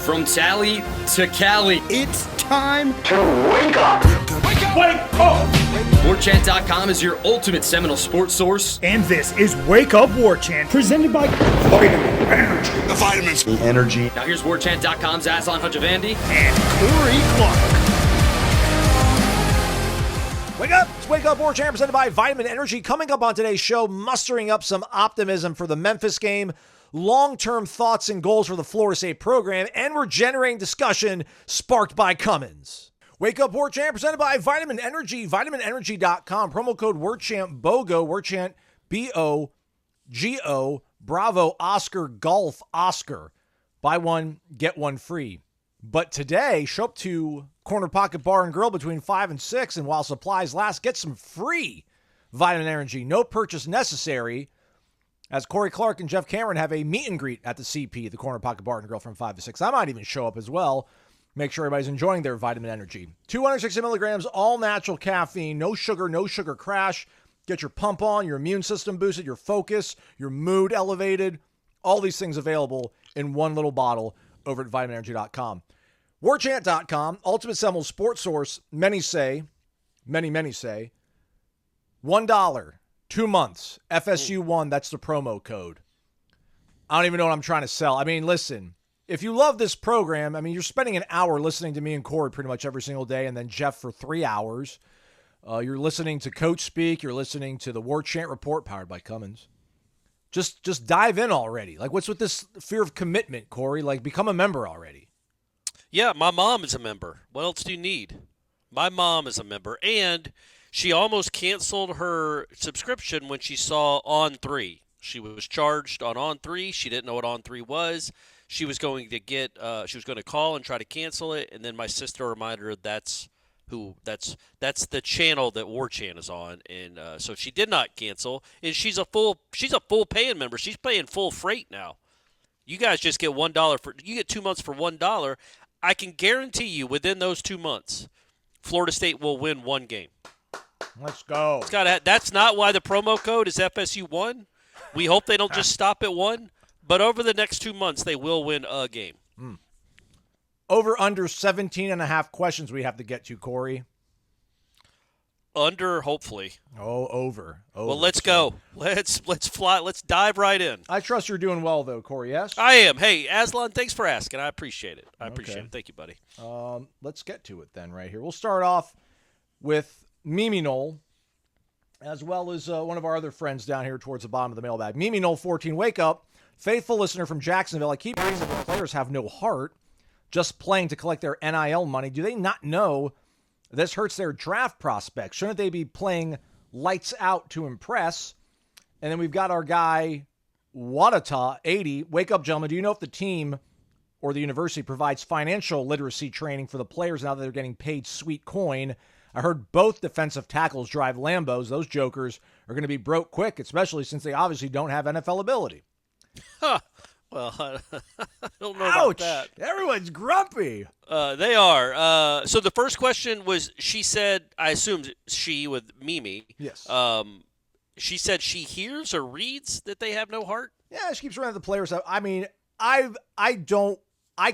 From Tally to Cali. It's time to wake up. Wake up! Wake up! Warchant.com is your ultimate Seminole sports source. And this is Wake Up Warchant, presented by Vitamin Energy. The vitamins. The energy. Now here's Warchant.com's Aslan Hajavandi and Corey Clark. Wake up! It's Wake Up Warchant presented by Vitamin Energy. Coming up on today's show, mustering up some optimism for the Memphis game, long-term thoughts and goals for the Florida State program, and we're generating discussion sparked by Cummins. Wake Up Warchant presented by Vitamin Energy, vitaminenergy.com. Promo code Warchant, BOGO, Warchant, B-O-G-O, Bravo, Oscar, Golf, Oscar. Buy one, get one free. But today, show up to Corner Pocket Bar and Grill between 5 and 6, and while supplies last, get some free Vitamin Energy. No purchase necessary, as Corey Clark and Jeff Cameron have a meet and greet at the CP, the Corner Pocket Bar and Grill, from 5 to 6. I might even show up as well. Make sure everybody's enjoying their Vitamin Energy. 260 milligrams, all natural caffeine, no sugar crash. Get your pump on, your immune system boosted, your focus, your mood elevated. All these things available in one little bottle over at vitaminenergy.com. Warchant.com, ultimate Seminoles sports source. Many say, $1, 2 months, FSU 1, that's the promo code. I don't even know what I'm trying to sell. I mean, listen, if you love this program, I mean, you're spending an hour listening to me and Corey pretty much every single day, and then Jeff for 3 hours. You're listening to Coach speak. You're listening to the Warchant Report powered by Cummins. Just dive in already. Like, what's with this fear of commitment, Corey? Like, become a member already. Yeah, my mom is a member. What else do you need? My mom is a member, and she almost canceled her subscription when she saw On3. She was charged on On3. She didn't know what On3 was. She was going to call and try to cancel it, and then my sister reminded her that's the channel that Warchant is on, and so she did not cancel. And she's a full paying member. She's paying full freight now. You guys just get $1 you get 2 months for $1. I can guarantee you within those 2 months, Florida State will win one game. Let's go. That's not why the promo code is FSU1. We hope they don't just stop at 1, but over the next 2 months, they will win a game. Over under 17 and a half questions we have to get to, Corey. Under, hopefully. Oh, over. Well, let's go. Let's fly. Let's dive right in. I trust you're doing well, though, Corey, yes? I am. Hey, Aslan, thanks for asking. I appreciate it. Appreciate it. Thank you, buddy. Let's get to it then right here. We'll start off with Mimi Knoll, as well as one of our other friends down here towards the bottom of the mailbag. Mimi Knoll, 14, wake up. Faithful listener from Jacksonville. I keep hearing that the players have no heart, just playing to collect their NIL money. Do they not know this hurts their draft prospects? Shouldn't they be playing lights out to impress? And then we've got our guy, Wadata, 80. Wake up, gentlemen. Do you know if the team or the university provides financial literacy training for the players now that they're getting paid sweet coin? I heard both defensive tackles drive Lambos. Those jokers are going to be broke quick, especially since they obviously don't have NFL ability. Huh. Well, I don't know Ouch! about that. Everyone's grumpy. They are. So the first question was, she said, I assumed she with Mimi. Yes. She said she hears or reads that they have no heart? Yeah, she keeps running the players up. I mean, I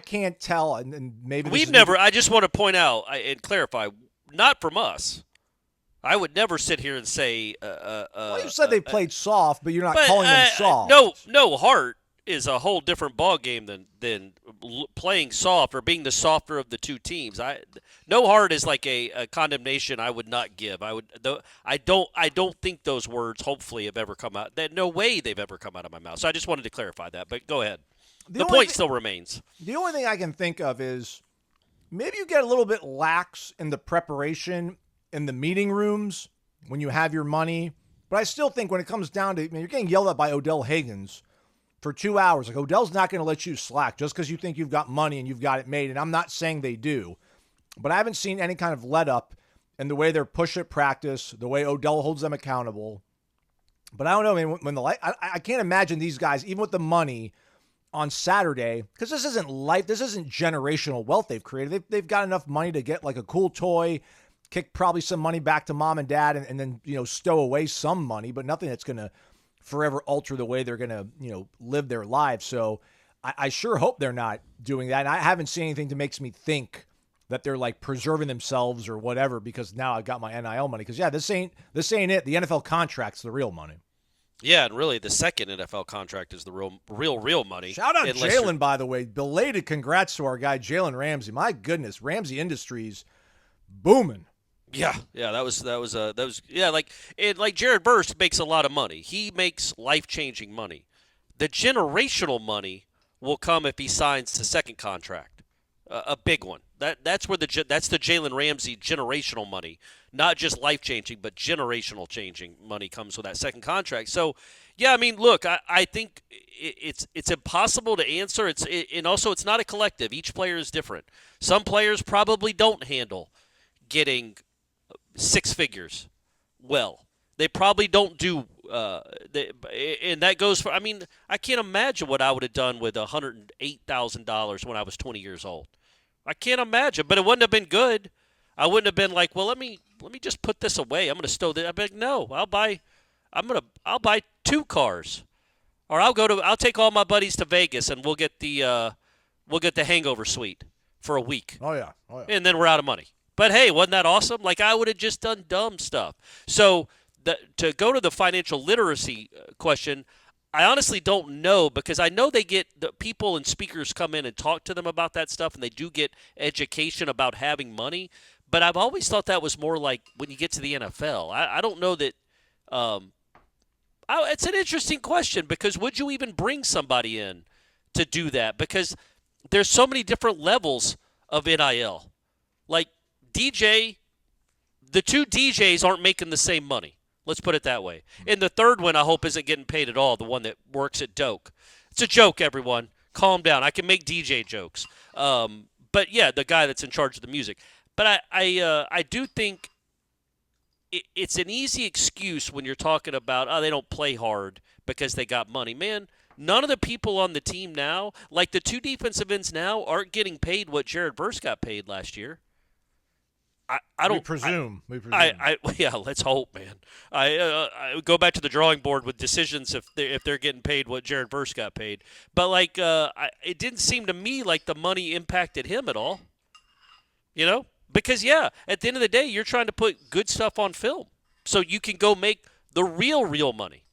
can't tell, and maybe I just want to point out and clarify, not from us. I would never sit here and say. Well, you said they played soft, but you're not calling them soft. No heart is a whole different ball game than playing soft or being the softer of the two teams. No heart is like a condemnation I would not give. I don't think those words hopefully have ever come out. No way they've ever come out of my mouth. So I just wanted to clarify that. But go ahead. The point still remains. The only thing I can think of is maybe you get a little bit lax in the preparation in the meeting rooms when you have your money. But I still think when it comes down to, you're getting yelled at by Odell Higgins for 2 hours. Like, Odell's not going to let you slack just because you think you've got money and you've got it made. And I'm not saying they do, but I haven't seen any kind of let up in the way they're pushed at practice, the way Odell holds them accountable. But I don't know, man, when I can't imagine these guys, even with the money on Saturday, because this isn't generational wealth they've created. They've got enough money to get like a cool toy, kick probably some money back to mom and dad, and then, stow away some money, but nothing that's going to forever alter the way they're going to, live their lives. So I sure hope they're not doing that. And I haven't seen anything that makes me think that they're like preserving themselves or whatever because now I've got my NIL money. Because, yeah, this ain't it. The NFL contract's the real money. Yeah, and really the second NFL contract is the real money. Shout out Jalen, by the way. Belated congrats to our guy, Jalen Ramsey. My goodness, Ramsey Industries booming. Yeah, that was like Jared Burst makes a lot of money. He makes life-changing money. The generational money will come if he signs the second contract, a big one. That's the Jalen Ramsey generational money, not just life-changing, but generational changing money comes with that second contract. So, yeah, I mean, look, I think it's impossible to answer. And also it's not a collective. Each player is different. Some players probably don't handle getting six figures well. They probably don't do and that goes for, I mean, I can't imagine what I would have done with $108,000 when I was 20 years old. I can't imagine, but it wouldn't have been good. I wouldn't have been like, well, let me just put this away. I'm going to stow this. I'd be like, no, I'll buy 2 cars, or I'll take all my buddies to Vegas and we'll get the hangover suite for a week. Oh yeah. And then we're out of money. But hey, wasn't that awesome? Like I would have just done dumb stuff. So to go to the financial literacy question, I honestly don't know because I know they get the people and speakers come in and talk to them about that stuff, and they do get education about having money. But I've always thought that was more like when you get to the NFL. I don't know that. It's an interesting question because would you even bring somebody in to do that? Because there's so many different levels of NIL. Like DJ, the 2 DJs aren't making the same money. Let's put it that way. And the third one, I hope, isn't getting paid at all, the one that works at Doak. It's a joke, everyone. Calm down. I can make DJ jokes. But, yeah, the guy that's in charge of the music. But I do think it's an easy excuse when you're talking about, they don't play hard because they got money. Man, none of the people on the team now, like the 2 defensive ends now, aren't getting paid what Jared Verse got paid last year. I don't presume. Yeah, let's hope, man. I go back to the drawing board with decisions if they're getting paid what Jared Verse got paid. But like, it didn't seem to me like the money impacted him at all. You know, because at the end of the day, you're trying to put good stuff on film so you can go make the real money.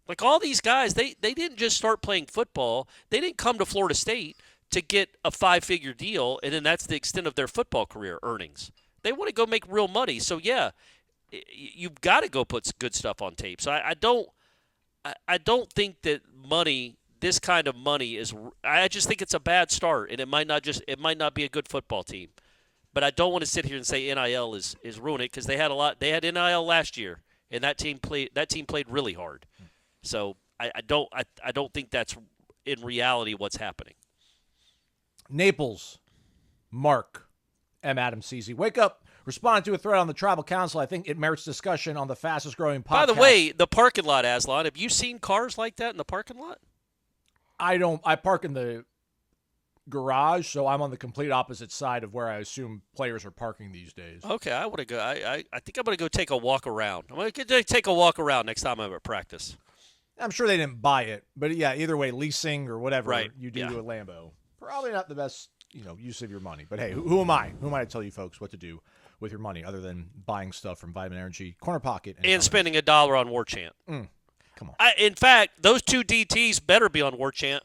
Like all these guys, they didn't just start playing football. They didn't come to Florida State to get a 5-figure deal, and then that's the extent of their football career earnings. They want to go make real money. So, yeah, you've got to go put good stuff on tape. So I don't think that money, this kind of money is – I just think it's a bad start, and it might not be a good football team. But I don't want to sit here and say NIL is ruining it because they had NIL last year, and that team played really hard. So I don't think that's in reality what's happening. Naples, Mark, M. Adam CZ. Wake up. Responded to a thread on the Tribal Council. I think it merits discussion on the fastest growing podcast. By the way, the parking lot, Aslan, have you seen cars like that in the parking lot? I don't. I park in the garage, so I'm on the complete opposite side of where I assume players are parking these days. Okay, I want to go. I think I'm going to go take a walk around. I'm going to take a walk around next time I'm at practice. I'm sure they didn't buy it, but yeah, either way, leasing or whatever you do to a Lambo, probably not the best use of your money. But hey, who am I? Who am I to tell you folks what to do with your money other than buying stuff from Vitamin Energy, Corner Pocket, and spending $1 on Warchant? Come on. In fact, those 2 DTs better be on Warchant.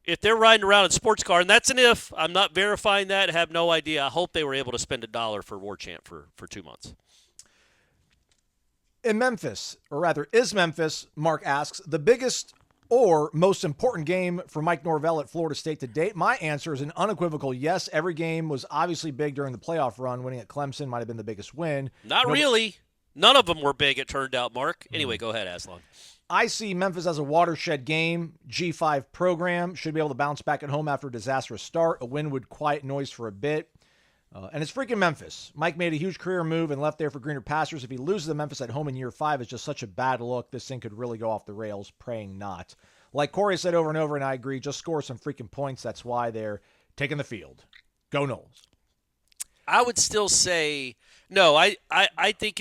If they're riding around in a sports car, and that's an if, I'm not verifying that, I have no idea. I hope they were able to spend $1 for Warchant for 2 months. In Memphis, or rather, is Memphis, Mark asks, the biggest or most important game for Mike Norvell at Florida State to date? My answer is an unequivocal yes. Every game was obviously big during the playoff run. Winning at Clemson might have been the biggest win. Not really. None of them were big, it turned out, Mark. Anyway, go ahead, Aslan. I see Memphis as a watershed game. G5 program should be able to bounce back at home after a disastrous start. A win would quiet noise for a bit. And it's freaking Memphis. Mike made a huge career move and left there for greener pastures. If he loses to Memphis at home in year 5, it's just such a bad look. This thing could really go off the rails, praying not. Like Corey said over and over, and I agree, just score some freaking points. That's why they're taking the field. Go Noles. I would still say no. I think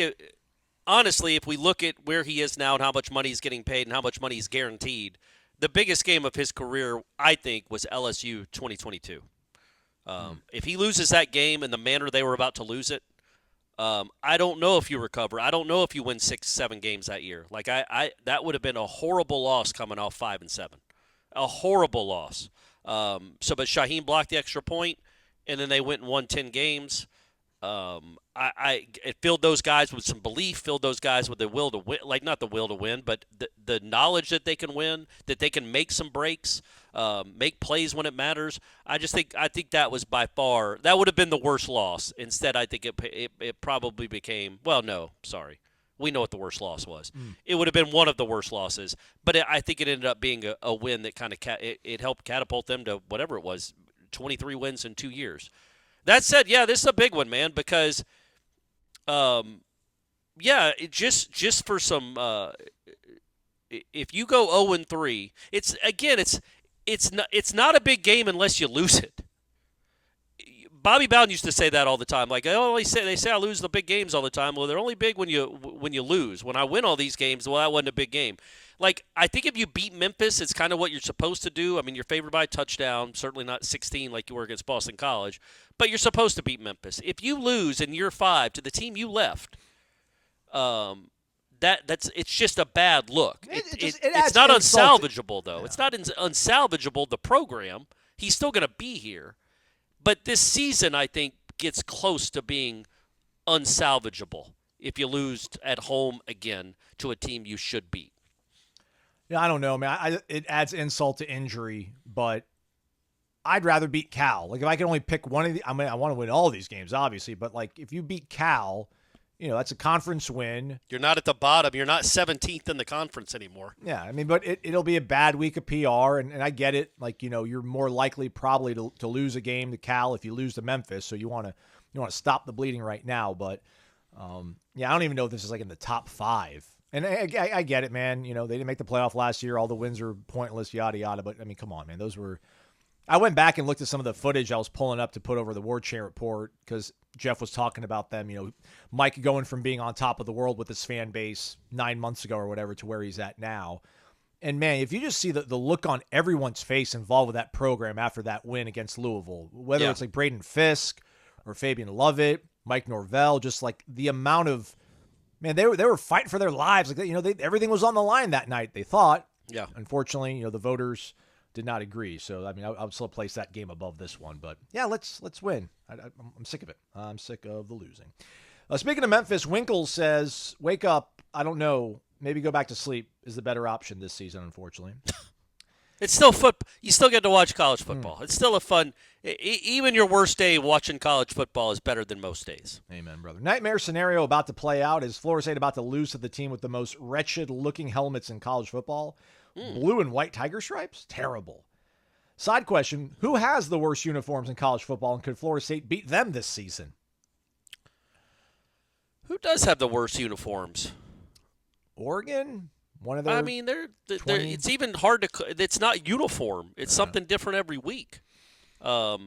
honestly, if we look at where he is now and how much money he's getting paid and how much money he's guaranteed, the biggest game of his career, I think, was LSU 2022. If he loses that game in the manner they were about to lose it, I don't know if you recover. I don't know if you win 6-7 games that year. Like that would have been a horrible loss coming off 5-7, a horrible loss. But Shaheem blocked the extra point, and then they went and won 10 games. It filled those guys with some belief, filled those guys with the will to win, like not the will to win, but the knowledge that they can win, that they can make some breaks, make plays when it matters. I think that was by far, that would have been the worst loss. Instead, I think it probably became, well, no, sorry. We know what the worst loss was. It would have been one of the worst losses, but I think it ended up being a win that kind of it helped catapult them to whatever it was, 23 wins in 2 years. That said, yeah, this is a big one, man, because, just for some, if you go 0-3, it's not a big game unless you lose it. Bobby Bowden used to say that all the time. Like, they say I lose the big games all the time. Well, they're only big when you lose. When I win all these games, well, that wasn't a big game. Like, I think if you beat Memphis, it's kind of what you're supposed to do. I mean, you're favored by a touchdown, certainly not 16 like you were against Boston College, but you're supposed to beat Memphis. If you lose in year 5 to the team you left, it's just a bad look. It's not unsalvageable, though. Yeah. It's not unsalvageable, the program. He's still going to be here. But this season, I think, gets close to being unsalvageable if you lose at home again to a team you should beat. Yeah, I don't know, man. It adds insult to injury, but I'd rather beat Cal. Like, if I can only pick one of the – I mean, I want to win all of these games, obviously, but, like, if you beat Cal, that's a conference win. You're not at the bottom. You're not 17th in the conference anymore. Yeah, I mean, but it'll be a bad week of PR, and I get it. Like, you're more likely probably to lose a game to Cal if you lose to Memphis, so you want to stop the bleeding right now. But, I don't even know if this is, like, in the top 5. And I get it, man. They didn't make the playoff last year. All the wins are pointless, yada, yada. But, I mean, come on, man. Those were – I went back and looked at some of the footage I was pulling up to put over the Warchant report because Jeff was talking about them. Mike going from being on top of the world with his fan base 9 months ago or whatever to where he's at now. And, man, if you just see the look on everyone's face involved with that program after that win against Louisville, whether it's like Braden Fisk or Fabian Lovett, Mike Norvell, just like the amount of – man, they were fighting for their lives. Like, everything was on the line that night, they thought. Yeah. Unfortunately, the voters did not agree. So, I mean, I would still place that game above this one. But, yeah, let's win. I'm sick of it. I'm sick of the losing. Speaking of Memphis, Winkle says, wake up. I don't know. Maybe go back to sleep is the better option this season, unfortunately. It's still football. You still get to watch college football. It's still a fun – even your worst day watching college football is better than most days. Amen, brother. Nightmare scenario about to play out. Is Florida State about to lose to the team with the most wretched-looking helmets in college football? Blue and white tiger stripes? Terrible. Side question, who has the worst uniforms in college football, and could Florida State beat them this season? Who does have the worst uniforms? Oregon? One of their I mean, it's even hard to – it's not uniform. It's something different every week. I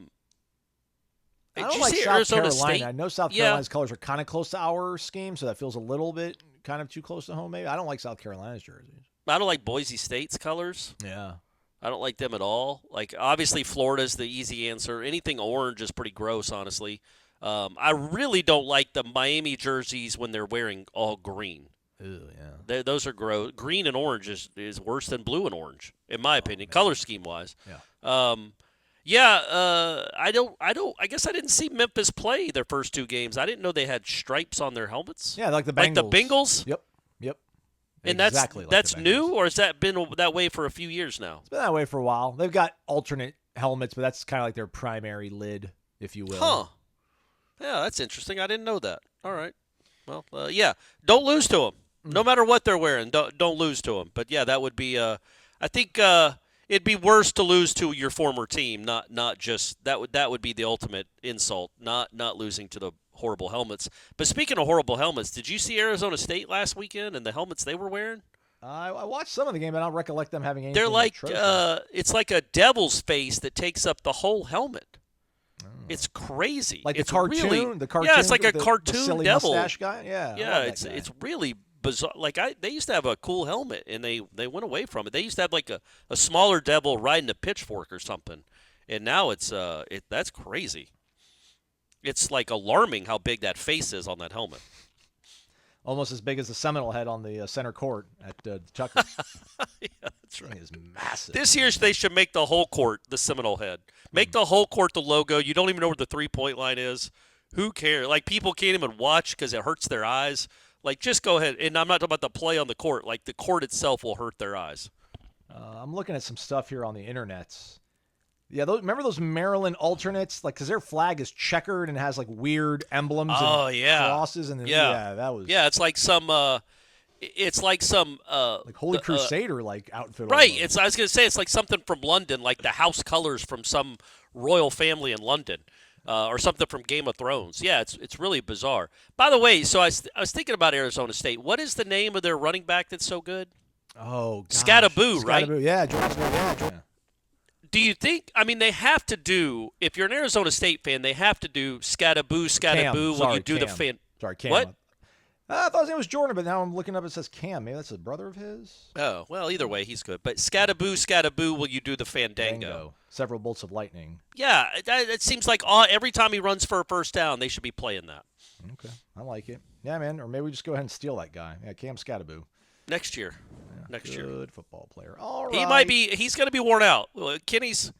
don't like South Carolina. State? I know South Carolina's colors are kind of close to our scheme, so that feels a little bit kind of too close to home maybe. I don't like South Carolina's jerseys. I don't like Boise State's colors. Yeah. I don't like them at all. Like, obviously, Florida's the easy answer. Anything orange is pretty gross, honestly. I really don't like the Miami jerseys when they're wearing all green. Ew, yeah. Those are gross. Green and orange is worse than blue and orange, in my opinion, color scheme wise. Yeah. I guess I didn't see Memphis play their first 2 games. I didn't know they had stripes on their helmets. Yeah, like the Bengals. Like the Bengals? Yep. And exactly that's new, or has that been that way for a few years now? It's been that way for a while. They've got alternate helmets, but that's kind of like their primary lid, if you will. Huh. Yeah, that's interesting. I didn't know that. All right. Well, don't lose to them. No matter what they're wearing, don't lose to them. But, yeah, that would be I think it'd be worse to lose to your former team, not just that would be the ultimate insult, not losing to the horrible helmets. But speaking of horrible helmets, did you see Arizona State last weekend and the helmets they were wearing? I watched some of the game, but I don't recollect them having anything. They're like it's like a devil's face that takes up the whole helmet. Oh. It's crazy. Like it's the cartoon? Really, the cartoon? Yeah, it's like a the cartoon silly devil. Mustache guy? Yeah. Yeah, it's really bizarre. Like they used to have a cool helmet, and they went away from it. They used to have like a smaller devil riding a pitchfork or something, and now that's crazy. It's like alarming how big that face is on that helmet. Almost as big as the Seminole head on the center court at Tucker. Yeah, that's right. It is massive. This year they should make the whole court the Seminole head. Make the whole court the logo. You don't even know where the 3-point line is. Who cares? Like, people can't even watch because it hurts their eyes. Like, just go ahead. And I'm not talking about the play on the court. Like, the court itself will hurt their eyes. I'm looking at some stuff here on the internet. Yeah, remember those Maryland alternates? Like, because their flag is checkered and has, like, weird emblems and crosses. And that was... Yeah, it's like some... like Holy Crusader like outfit. Right. Almost. I was going to say it's like something from London, like the house colors from some royal family in London. Or something from Game of Thrones. Yeah, it's really bizarre. By the way, so I was thinking about Arizona State. What is the name of their running back that's so good? Oh, gosh. Scattaboo, right? Yeah, Jordan. Do you think? I mean, they have to do. If you're an Arizona State fan, they have to do Scattaboo when you do Cam. the fan. Sorry, Cam. What? I thought his name was Jordan, but now I'm looking up. It says Cam. Maybe that's a brother of his. Oh well, either way, he's good. But Scattaboo, will you do the Fandango? Several bolts of lightning. Yeah, it seems like every time he runs for a first down, they should be playing that. Okay, I like it. Yeah, man. Or maybe we just go ahead and steal that guy. Yeah, Cam Scattaboo. Next year. Good football player. All right. He might be. He's going to be worn out. Kenny's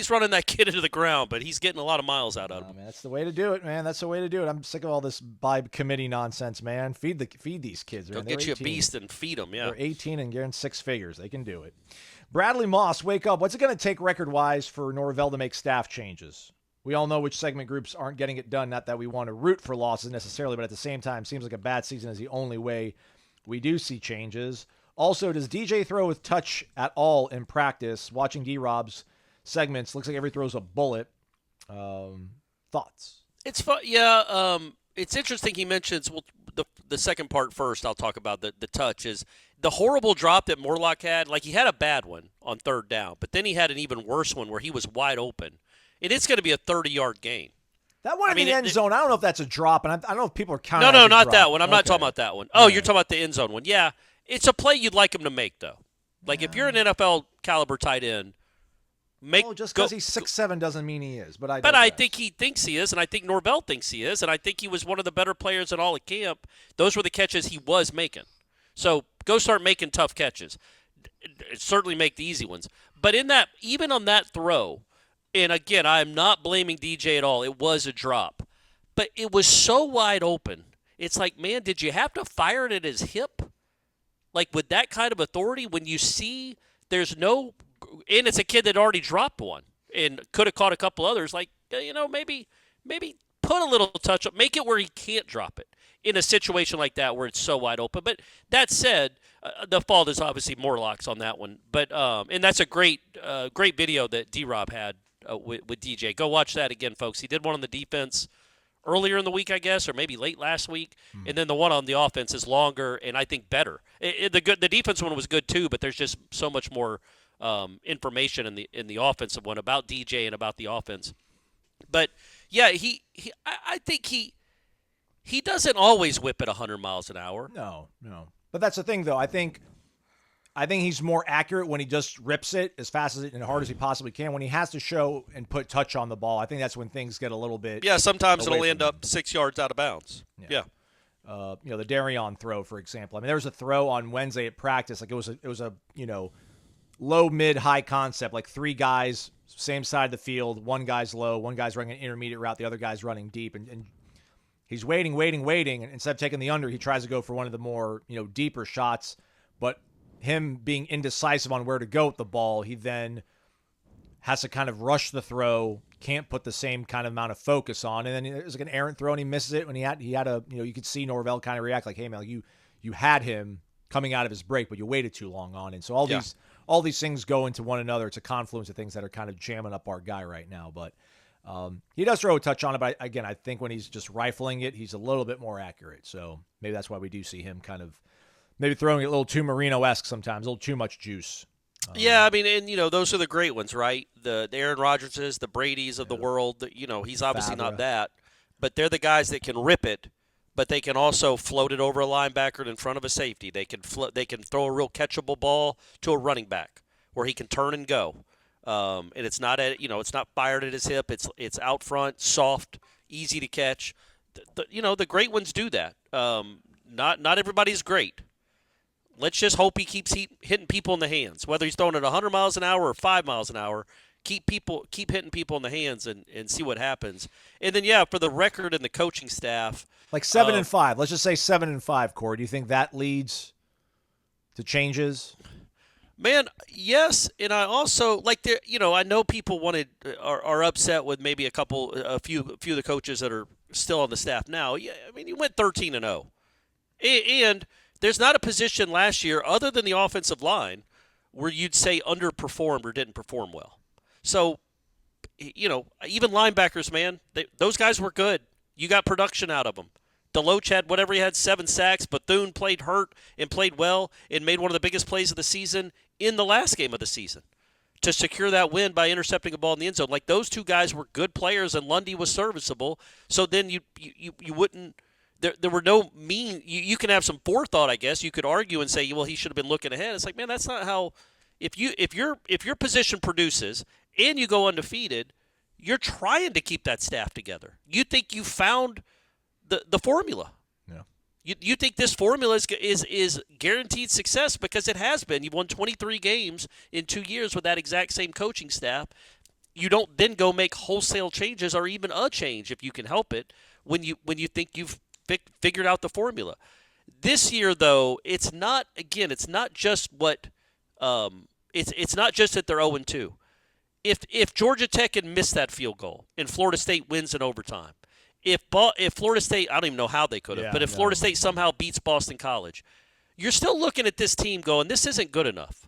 running that kid into the ground, but he's getting a lot of miles out of him. Man, that's the way to do it, man. That's the way to do it. I'm sick of all this by committee nonsense, man. Feed these kids. Go get you a beast and feed them, yeah. They're 18 and getting 6 figures. They can do it. Bradley Moss, wake up. What's it going to take record-wise for Norvell to make staff changes? We all know which segment groups aren't getting it done. Not that we want to root for losses necessarily, but at the same time, seems like a bad season is the only way we do see changes. Also, does DJ throw with touch at all in practice? Watching D-Rob's segments, looks like every throw's a bullet. Thoughts? It's fun. Yeah, it's interesting he mentions the second part first. I'll talk about the touch is the horrible drop that Morlock had. Like, he had a bad one on third down, but then he had an even worse one where he was wide open. And it's going to be a 30-yard gain. That one in the end zone, I don't know if that's a drop, and I don't know if people are counting. No, not that one. I'm not talking about that one. Oh, you're talking about the end zone one. Yeah, it's a play you'd like him to make, though. Like, if you're an NFL caliber tight end, just because he's 6'7" doesn't mean he is. But I think he thinks he is, and I think Norvell thinks he is, and I think he was one of the better players at all at camp. Those were the catches he was making. So go start making tough catches. Certainly make the easy ones. But even on that throw, and again, I am not blaming DJ at all. It was a drop. But it was so wide open. It's like, man, did you have to fire it at his hip? Like, with that kind of authority, when you see there's no – and it's a kid that already dropped one and could have caught a couple others. Like, maybe put a little touch up. Make it where he can't drop it in a situation like that where it's so wide open. But that said, the fault is obviously Morlock's on that one. But and that's a great video that D-Rob had with DJ. Go watch that again, folks. He did one on the defense earlier in the week, I guess, or maybe late last week. And then the one on the offense is longer and I think better. The defense one was good too, but there's just so much more information in the offensive one about DJ and about the offense. But yeah, I think he doesn't always whip at 100 miles an hour. No. But that's the thing, though. I think he's more accurate when he just rips it as fast and hard as he possibly can. When he has to show and put touch on the ball, I think that's when things get a little bit. Yeah, sometimes it'll end up 6 yards out of bounds. Yeah. The Darion throw, for example. I mean, there was a throw on Wednesday at practice. Like it was a low, mid, high concept. Like 3 guys, same side of the field. 1 guy's low, 1 guy's running an intermediate route, the other guy's running deep, and he's waiting, and instead of taking the under, he tries to go for one of the more deeper shots, but him being indecisive on where to go with the ball, he then has to kind of rush the throw, can't put the same kind of amount of focus on, and then there's like an errant throw, and he misses it. When he had a you could see Norvell kind of react like, hey man, you had him coming out of his break, but you waited too long on it. So all these things go into one another. It's a confluence of things that are kind of jamming up our guy right now, but he does throw a touch on it. But again, I think when he's just rifling it, he's a little bit more accurate. So maybe that's why we do see him kind of maybe throwing it a little too Marino-esque sometimes, a little too much juice. Yeah, I mean, and those are the great ones, right? The Aaron Rodgerses, the Bradys of the world. He's obviously not that, but they're the guys that can rip it, but they can also float it over a linebacker in front of a safety. They can throw a real catchable ball to a running back where he can turn and go. And it's not it's not fired at his hip. It's out front, soft, easy to catch. The great ones do that. Not everybody's great. Let's just hope he keeps hitting people in the hands, whether he's throwing it 100 miles an hour or 5 miles an hour. Keep hitting people in the hands and see what happens. And then for the record and the coaching staff, like 7-5. Let's just say 7-5. Corey, do you think that leads to changes? Man, yes, and I also I know people are upset with maybe a few of the coaches that are still on the staff now. Yeah, I mean, you went 13-0, and there's not a position last year other than the offensive line where you'd say underperformed or didn't perform well. So, even linebackers, man, those guys were good. You got production out of them. Deloach had whatever he had, 7 sacks. Bethune played hurt and played well and made one of the biggest plays of the season in the last game of the season to secure that win by intercepting a ball in the end zone. Like, those two guys were good players, and Lundy was serviceable. So then you wouldn't – there were no mean – you can have some forethought, I guess. You could argue and say, well, he should have been looking ahead. It's like, man, that's not how – if your position produces and you go undefeated, you're trying to keep that staff together. You think you found the formula. Yeah. You think this formula is guaranteed success because it has been. You've won 23 games in 2 years with that exact same coaching staff. You don't then go make wholesale changes or even a change if you can help it when you think you've figured out the formula. This year, though, it's not just what it's not just that they're 0-2. If Georgia Tech had missed that field goal and Florida State wins in overtime, if Florida State, I don't even know how they could have, but if Florida State somehow beats Boston College, you're still looking at this team going, this isn't good enough,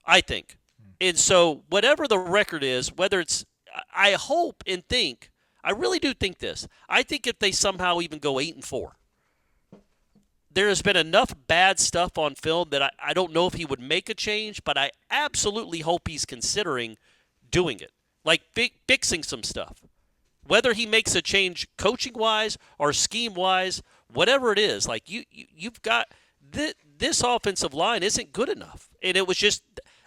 I think. And so whatever the record is, whether it's – I hope and think – I really do think this. I think if they somehow even go 8-4, there has been enough bad stuff on film that I don't know if he would make a change, but I absolutely hope he's considering doing it, like fixing some stuff. Whether he makes a change coaching-wise or scheme-wise, whatever it is, like you've got this offensive line isn't good enough. And it was just,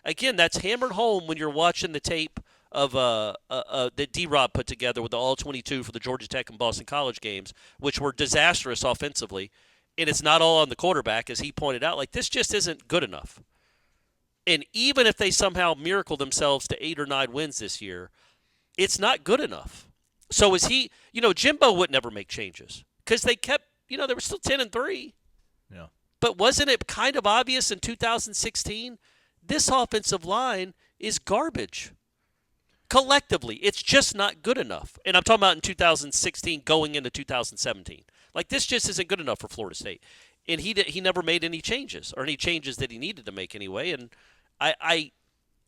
again, that's hammered home when you're watching the tape of that D-Rob put together with the All-22 for the Georgia Tech and Boston College games, which were disastrous offensively. And it's not all on the quarterback, as he pointed out. Like, this just isn't good enough. And even if they somehow miracle themselves to 8 or 9 wins this year, it's not good enough. So is he – Jimbo would never make changes because they kept – they were still 10-3. Yeah. But wasn't it kind of obvious in 2016? This offensive line is garbage. Collectively, it's just not good enough. And I'm talking about in 2016 going into 2017. Like, this just isn't good enough for Florida State. And he never made any changes, or any changes that he needed to make anyway. And I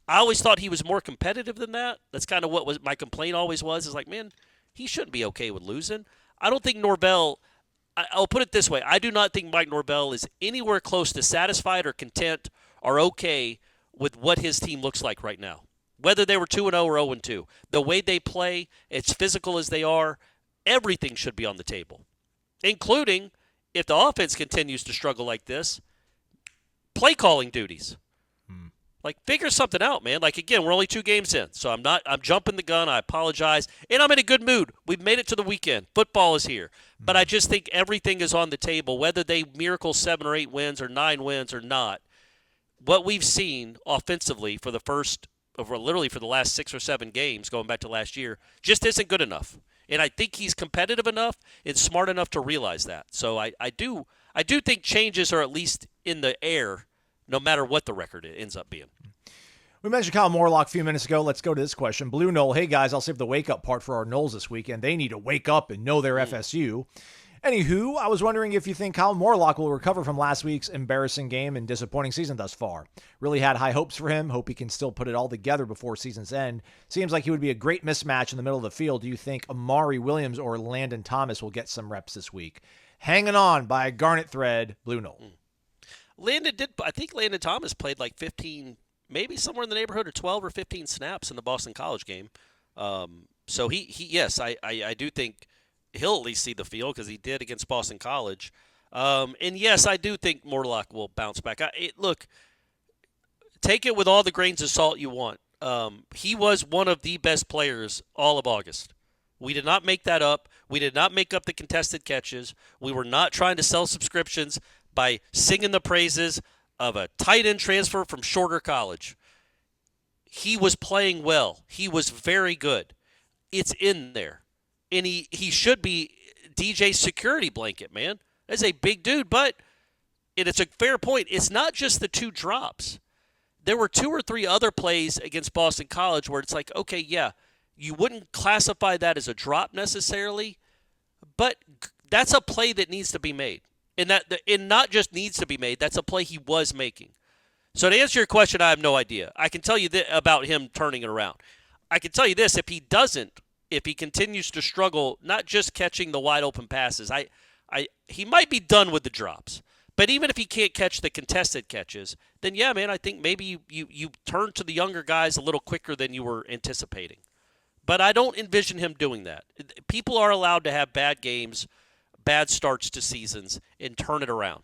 always thought he was more competitive than that. That's kind of what my complaint always was, is like, man, he shouldn't be okay with losing. I don't think Norvell – I'll put it this way. I do not think Mike Norvell is anywhere close to satisfied or content or okay with what his team looks like right now. Whether they were 2-0 or 0-2. The way they play, as physical as they are, everything should be on the table. Including, if the offense continues to struggle like this, play calling duties. Like, figure something out, man. Like, again, we're only 2 games in, so I'm jumping the gun. I apologize. And I'm in a good mood. We've made it to the weekend. Football is here. But I just think everything is on the table, whether they miracle 7 or 8 wins or 9 wins or not. What we've seen offensively for the last 6 or 7 games, going back to last year, just isn't good enough. And I think he's competitive enough and smart enough to realize that. So I do think changes are at least in the air, no matter what the record ends up being. We mentioned Kyle Morlock a few minutes ago. Let's go to this question. Blue Nole, hey guys, I'll save the wake-up part for our Noles this weekend. They need to wake up and know their FSU. Anywho, I was wondering if you think Kyle Morlock will recover from last week's embarrassing game and disappointing season thus far. Really had high hopes for him. Hope he can still put it all together before season's end. Seems like he would be a great mismatch in the middle of the field. Do you think Amari Williams or Landon Thomas will get some reps this week? Hanging on by a garnet thread, Blue Nole. I think Landon Thomas played like 15, maybe somewhere in the neighborhood of 12 or 15 snaps in the Boston College game. So yes, I do think he'll at least see the field because he did against Boston College. And yes, I do think Morlock will bounce back. Look, take it with all the grains of salt you want. He was one of the best players all of August. We did not make that up. We did not make up the contested catches. We were not trying to sell subscriptions by singing the praises of a tight end transfer from Shorter College. He was playing well. He was very good. It's in there. And he should be DJ's security blanket, man. That's a big dude, but it's a fair point. It's not just the 2 drops. There were 2 or 3 other plays against Boston College where it's like, okay, yeah, you wouldn't classify that as a drop necessarily, but that's a play that needs to be made. And not just needs to be made, that's a play he was making. So to answer your question, I have no idea. I can tell you about him turning it around. I can tell you this, if he continues to struggle, not just catching the wide open passes, he might be done with the drops. But even if he can't catch the contested catches, then yeah, man, I think maybe you turn to the younger guys a little quicker than you were anticipating. But I don't envision him doing that. People are allowed to have bad games, bad starts to seasons, and turn it around.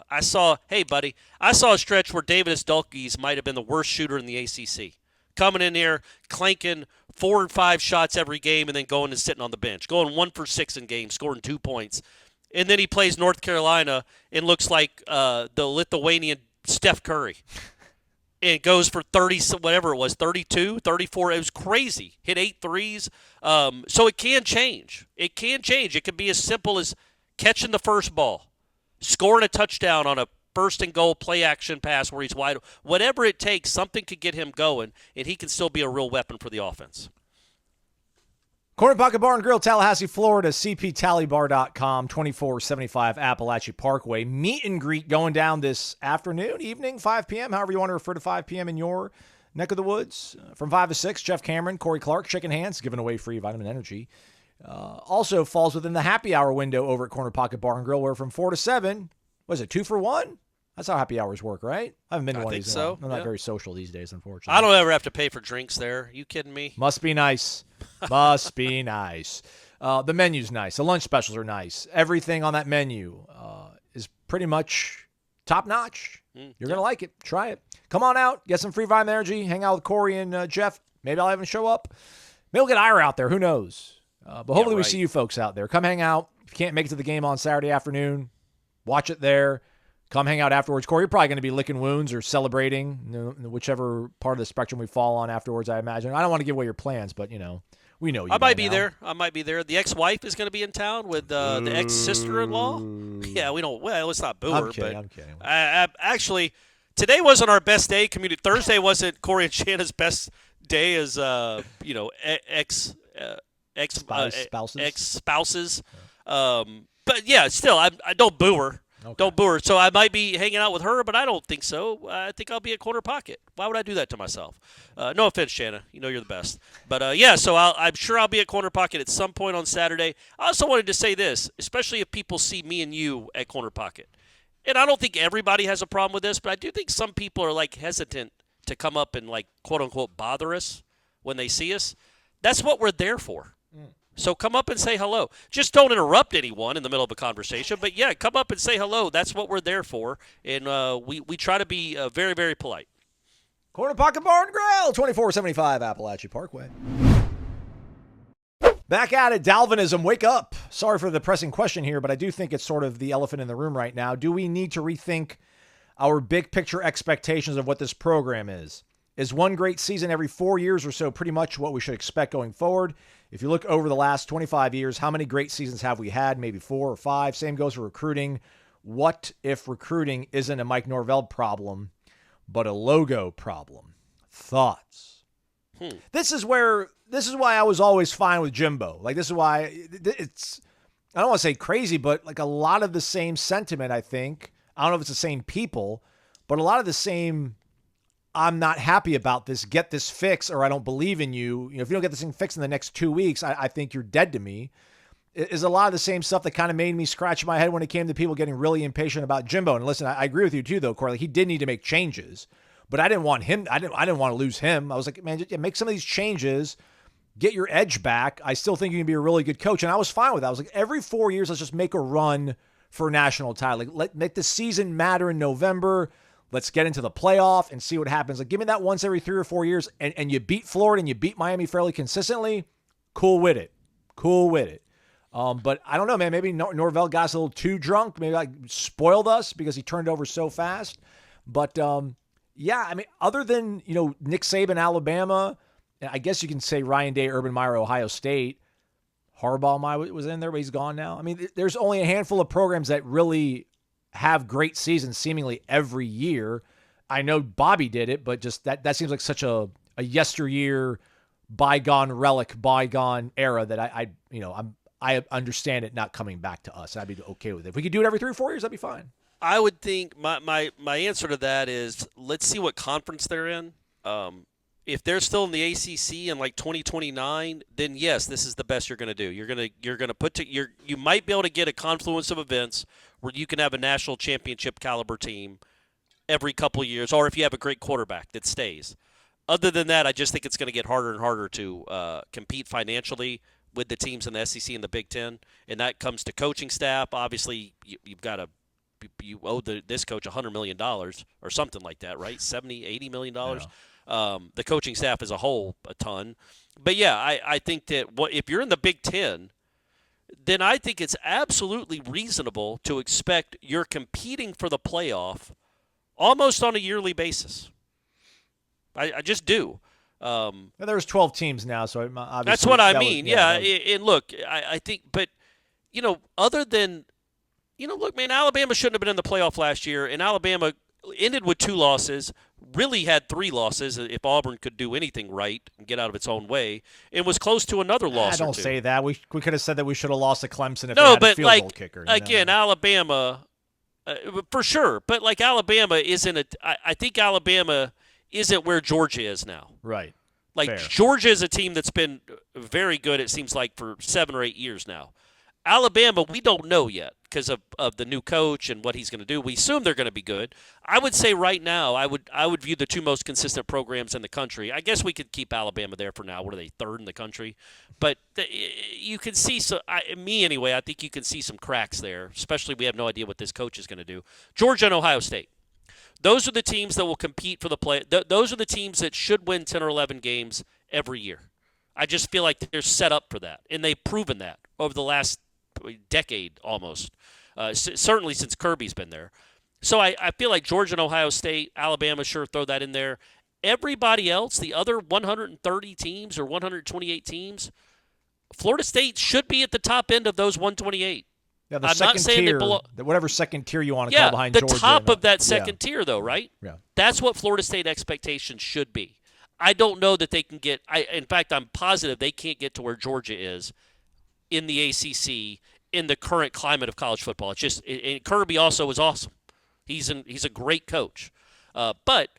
I saw a stretch where David Asdulkes might have been the worst shooter in the ACC. Coming in there, clanking 4 and 5 shots every game, and then going and sitting on the bench. Going 1 for 6 in games, scoring 2 points. And then he plays North Carolina and looks like the Lithuanian Steph Curry. And goes for 30, whatever it was, 32, 34. It was crazy. Hit 8 threes. So it can change. It can change. It can be as simple as catching the first ball, scoring a touchdown on a first and goal play action pass where he's wide. Whatever it takes, something could get him going, and he can still be a real weapon for the offense. Corner Pocket Bar and Grill, Tallahassee, Florida, cptallybar.com, 2475 Appalachia Parkway. Meet and greet going down this afternoon, evening, 5 p.m., however you want to refer to 5 p.m. in your neck of the woods. From 5 to 6, Jeff Cameron, Corey Clark, shaking hands, giving away free vitamin energy. Also falls within the happy hour window over at Corner Pocket Bar and Grill, where from 4 to 7, was it 2 for 1? That's how happy hours work, right? I haven't been to one of these. So. I'm not very social these days, unfortunately. I don't ever have to pay for drinks there. You kidding me? Must be nice. Must be nice. The menu's nice. The lunch specials are nice. Everything on that menu is pretty much top notch. You're going to like it. Try it. Come on out. Get some free vitamin energy. Hang out with Corey and Jeff. Maybe I'll even show up. Maybe we'll get Ira out there. Who knows? But hopefully we see you folks out there. Come hang out. If you can't make it to the game on Saturday afternoon, watch it there. Come hang out afterwards. Corey, you're probably going to be licking wounds or celebrating, whichever part of the spectrum we fall on afterwards, I imagine. I don't want to give away your plans, but, we know you. I might be there. The ex-wife is going to be in town with the ex-sister-in-law. Yeah, we don't. Well, let's not boo her. I'm kidding. Actually, today wasn't our best day. Thursday wasn't Corey and Shanna's best day as ex-spouses. But yeah, still, I don't boo her. Okay. Don't boo her. So I might be hanging out with her, but I don't think so. I think I'll be at Corner Pocket. Why would I do that to myself? No offense, Shanna. You know you're the best. But, so I'm sure I'll be at Corner Pocket at some point on Saturday. I also wanted to say this, especially if people see me and you at Corner Pocket. And I don't think everybody has a problem with this, but I do think some people are, hesitant to come up and, quote-unquote, bother us when they see us. That's what we're there for. So come up and say hello. Just don't interrupt anyone in the middle of a conversation. But, yeah, come up and say hello. That's what we're there for. And we try to be very, very polite. Corner Pocket Bar and Grill, 2475 Appalachia Parkway. Back at it, Dalvinism, wake up. Sorry for the pressing question here, but I do think it's sort of the elephant in the room right now. Do we need to rethink our big picture expectations of what this program is? Is one great season every 4 years or so pretty much what we should expect going forward? If you look over the last 25 years, how many great seasons have we had? Maybe 4 or 5. Same goes for recruiting. What if recruiting isn't a Mike Norvell problem, but a logo problem? Thoughts? This is why I was always fine with Jimbo. This is why it's, I don't want to say crazy, but a lot of the same sentiment, I think. I don't know if it's the same people, but a lot of the same, I'm not happy about this, get this fixed, or I don't believe in you. If you don't get this thing fixed in the next 2 weeks, I think you're dead to me. It is a lot of the same stuff that kind of made me scratch my head when it came to people getting really impatient about Jimbo. And listen, I agree with you too, though, Corey. He did need to make changes, but I didn't want him. I didn't want to lose him. I was like, man, just make some of these changes, get your edge back. I still think you can be a really good coach. And I was fine with that. I was like, every 4 years, let's just make a run for a national title. Like, make the season matter in November. Let's get into the playoff and see what happens. Like, give me that once every 3 or 4 years, and you beat Florida and you beat Miami fairly consistently. Cool with it. But I don't know, man. Maybe Norvell got us a little too drunk. Maybe like spoiled us because he turned over so fast. But yeah, I mean, other than Nick Saban, Alabama, I guess you can say Ryan Day, Urban Meyer, Ohio State. Harbaugh was in there, but he's gone now. I mean, there's only a handful of programs that really have great seasons seemingly every year. I know Bobby did it, but just that seems like such a yesteryear, bygone relic, bygone era that I understand it not coming back to us. I'd be okay with it. If we could do it every 3 or 4 years, that'd be fine. I would think my answer to that is let's see what conference they're in. If they're still in the ACC in like 2029, then yes, this is the best you're going to do. You're going to you might be able to get a confluence of events where you can have a national championship caliber team every couple of years, or if you have a great quarterback that stays. Other than that, I just think it's going to get harder and harder to compete financially with the teams in the SEC and the Big Ten, and that comes to coaching staff. Obviously, you owe this coach $100 million or something like that, right? $70, $80 million. Yeah. The coaching staff as a whole, a ton. But, yeah, I think that if you're in the Big Ten, then I think it's absolutely reasonable to expect you're competing for the playoff almost on a yearly basis. I just do. There's 12 teams now, so obviously that's what I mean. And look, I think, but, other than, look, man, Alabama shouldn't have been in the playoff last year, and Alabama ended with 2 losses, really had 3 losses if Auburn could do anything right and get out of its own way, and was close to another loss. I don't say that. We could have said that we should have lost to Clemson if they had a field goal kicker. Again, Alabama, for sure. But, Alabama isn't I think Alabama isn't where Georgia is now. Right. Fair. Georgia is a team that's been very good, it seems like, for 7 or 8 years now. Alabama, we don't know yet because of the new coach and what he's going to do. We assume they're going to be good. I would say right now, I would view the 2 most consistent programs in the country. I guess we could keep Alabama there for now. What are they, 3rd in the country? But you can see, anyway, I think you can see some cracks there, especially we have no idea what this coach is going to do. Georgia and Ohio State. Those are the teams that will compete for the play. Those are the teams that should win 10 or 11 games every year. I just feel like they're set up for that, and they've proven that over the last decade almost, certainly since Kirby's been there. So I feel like Georgia and Ohio State, Alabama, sure, throw that in there. Everybody else, the other 130 teams or 128 teams, Florida State should be at the top end of those 128. Yeah, the I'm second not saying tier, whatever second tier you want to call behind Georgia. The top of that second tier, though, right? Yeah. That's what Florida State expectations should be. I don't know that they can get in fact, I'm positive they can't get to where Georgia is in the ACC in the current climate of college football. It's just and Kirby also was awesome. He's a great coach. But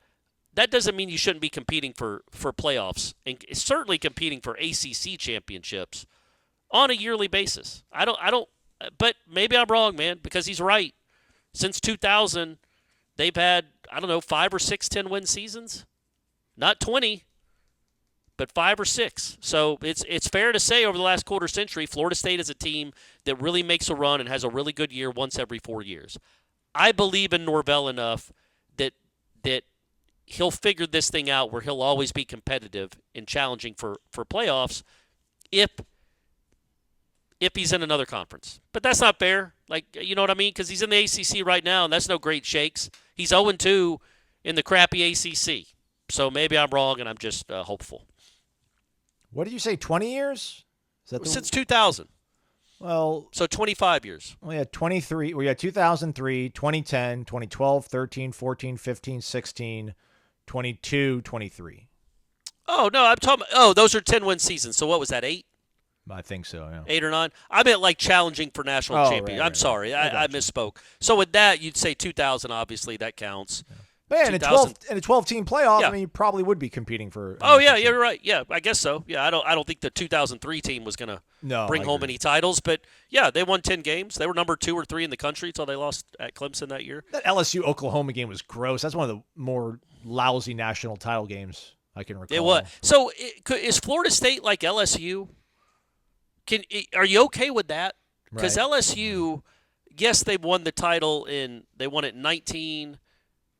that doesn't mean you shouldn't be competing for playoffs and certainly competing for ACC championships on a yearly basis. I don't but maybe I'm wrong, man, because he's right. Since 2000, they've had, 5 or 6 10-win seasons. Not 20, but 5 or 6. So it's fair to say over the last quarter century, Florida State is a team that really makes a run and has a really good year once every 4 years. I believe in Norvell enough that he'll figure this thing out where he'll always be competitive and challenging for playoffs if he's in another conference. But that's not fair. You know what I mean? Because he's in the ACC right now, and that's no great shakes. He's 0-2 in the crappy ACC. So maybe I'm wrong, and I'm just hopeful. What did you say, 20 years? Since 2000. Well, so 25 years. We had 23. We had 2003, 2010, 2012, 13, 14, 15, 16, 22, 23. Oh, no, I'm talking – those are 10-win seasons. So what was that, 8? I think so, yeah. 8 or 9? I meant challenging for national champion. I'm sorry. I misspoke. So with that, you'd say 2000, obviously. That counts. Yeah. But in a 12-team playoff, I mean, you probably would be competing for. You're right. Yeah, I guess so. Yeah, I don't think the 2003 team was going to bring home any titles, but yeah, they won 10 games. They were number 2 or 3 in the country until they lost at Clemson that year. That LSU Oklahoma game was gross. That's one of the more lousy national title games I can recall. It was. So is Florida State like LSU? Are you okay with that? Because Right. LSU, yes, they won the title they won it in 19.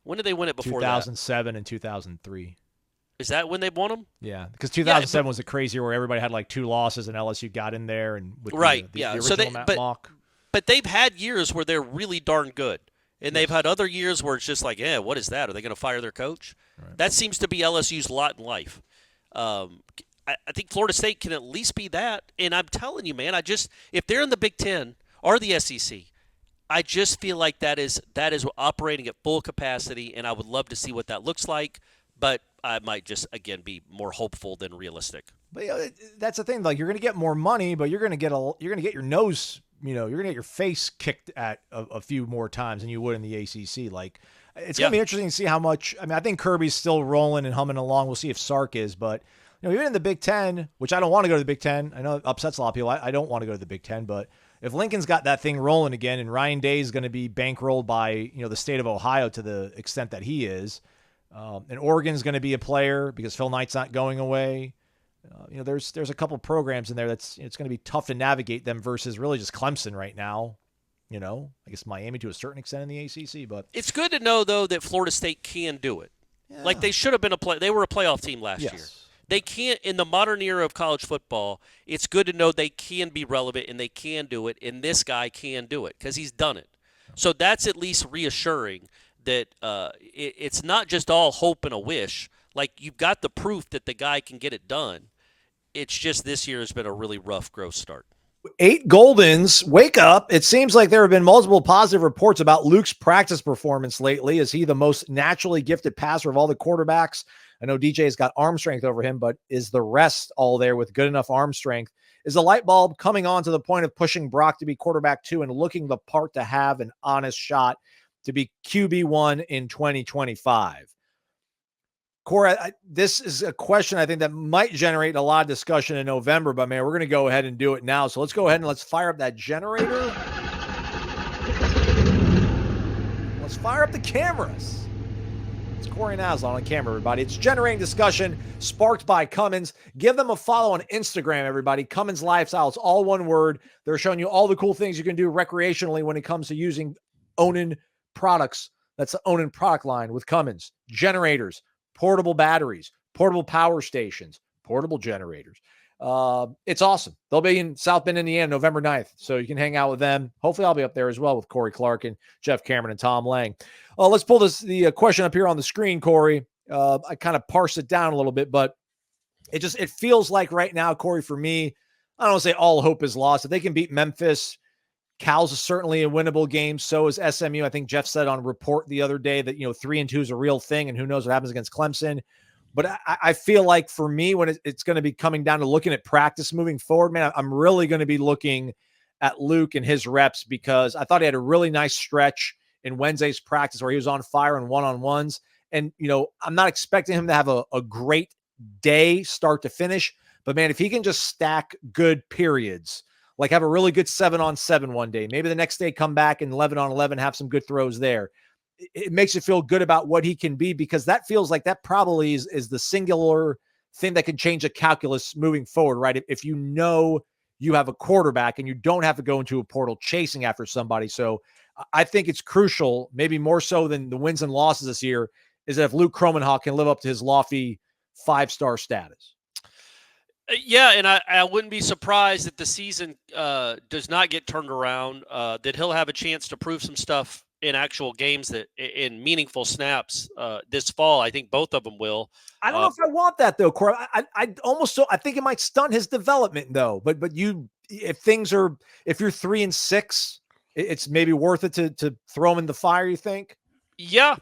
When did they win it before 2007 and 2003. that? Is that when they won them? Yeah, because 2007 was a crazy year where everybody had like 2 losses and LSU got in there and with Right, the yeah. original Matt Mock. But they've had years where they're really darn good. And they've had other years where it's just like, what is that? Are they going to fire their coach? Right. That seems to be LSU's lot in life. I think Florida State can at least be that. And I'm telling you, man, if they're in the Big Ten or the SEC, I just feel like that is operating at full capacity, and I would love to see what that looks like. But I might just, again, be more hopeful than realistic. But that's the thing. Like, you're going to get more money, but you're going to get your nose, you're going to get your face kicked at a few more times than you would in the ACC. Like, it's going to be interesting to see how much. I mean, I think Kirby's still rolling and humming along. We'll see if Sark is, but even in the Big Ten, which I don't want to go to the Big Ten. I know it upsets a lot of people. I don't want to go to the Big Ten, but if Lincoln's got that thing rolling again, and Ryan Day is going to be bankrolled by the state of Ohio to the extent that he is. And Oregon's going to be a player because Phil Knight's not going away. There's a couple programs in there it's going to be tough to navigate them versus really just Clemson right now. I guess Miami to a certain extent in the ACC, but it's good to know though that Florida State can do it. Yeah. Like they should have been they were a playoff team last year. They can't in the modern era of college football. It's good to know they can be relevant and they can do it, and this guy can do it because he's done it. So that's at least reassuring. That it's not just all hope and a wish. Like, you've got the proof that the guy can get it done. It's just this year has been a really rough growth start. 8 Goldens, wake up. It seems like there have been multiple positive reports about Luke's practice performance lately. Is he the most naturally gifted passer of all the quarterbacks? I know DJ's got arm strength over him, but is the rest all there with good enough arm strength? Is the light bulb coming on to the point of pushing Brock to be quarterback 2 and looking the part to have an honest shot to be QB1 in 2025? Corey, this is a question I think that might generate a lot of discussion in November, but man, we're going to go ahead and do it now. So let's go ahead and let's fire up that generator. Let's fire up the cameras. It's Corey Naslon on camera, everybody. It's generating discussion sparked by Cummins. Give them a follow on Instagram, everybody. Cummins Lifestyle. It's all one word. They're showing you all the cool things you can do recreationally when it comes to using Onan products. That's the Onan product line with Cummins. Generators, portable batteries, portable power stations, portable generators. It's awesome. They'll be in South Bend, Indiana, November 9th. So you can hang out with them. Hopefully I'll be up there as well with Corey Clark and Jeff Cameron and Tom Lang. Let's pull the question up here on the screen, Corey. I kind of parsed it down a little bit, but it feels like right now, Corey, for me, I don't want to say all hope is lost. If they can beat Memphis, Cal's is certainly a winnable game. So is SMU. I think Jeff said on Report the other day that, 3-2 is a real thing, and who knows what happens against Clemson. But I feel like for me, when it's going to be coming down to looking at practice moving forward, man, I'm really going to be looking at Luke and his reps because I thought he had a really nice stretch in Wednesday's practice where he was on fire in one-on-ones. And, I'm not expecting him to have a great day start to finish. But, man, if he can just stack good periods, like have a really good 7-on-7 one day, maybe the next day come back and 11-on-11, have some good throws there. It makes you feel good about what he can be because that feels like that probably is the singular thing that can change the calculus moving forward, right? If you know you have a quarterback and you don't have to go into a portal chasing after somebody. So I think it's crucial, maybe more so than the wins and losses this year, is that if Luke Kromenhoek can live up to his lofty 5-star status. Yeah, and I wouldn't be surprised if the season does not get turned around, that he'll have a chance to prove some stuff in actual games that in meaningful snaps this fall. I think both of them will. I don't know if I want that though, Corey. I think it might stunt his development though. But if you're 3-6, it's maybe worth it to throw him in the fire. You think? Yeah,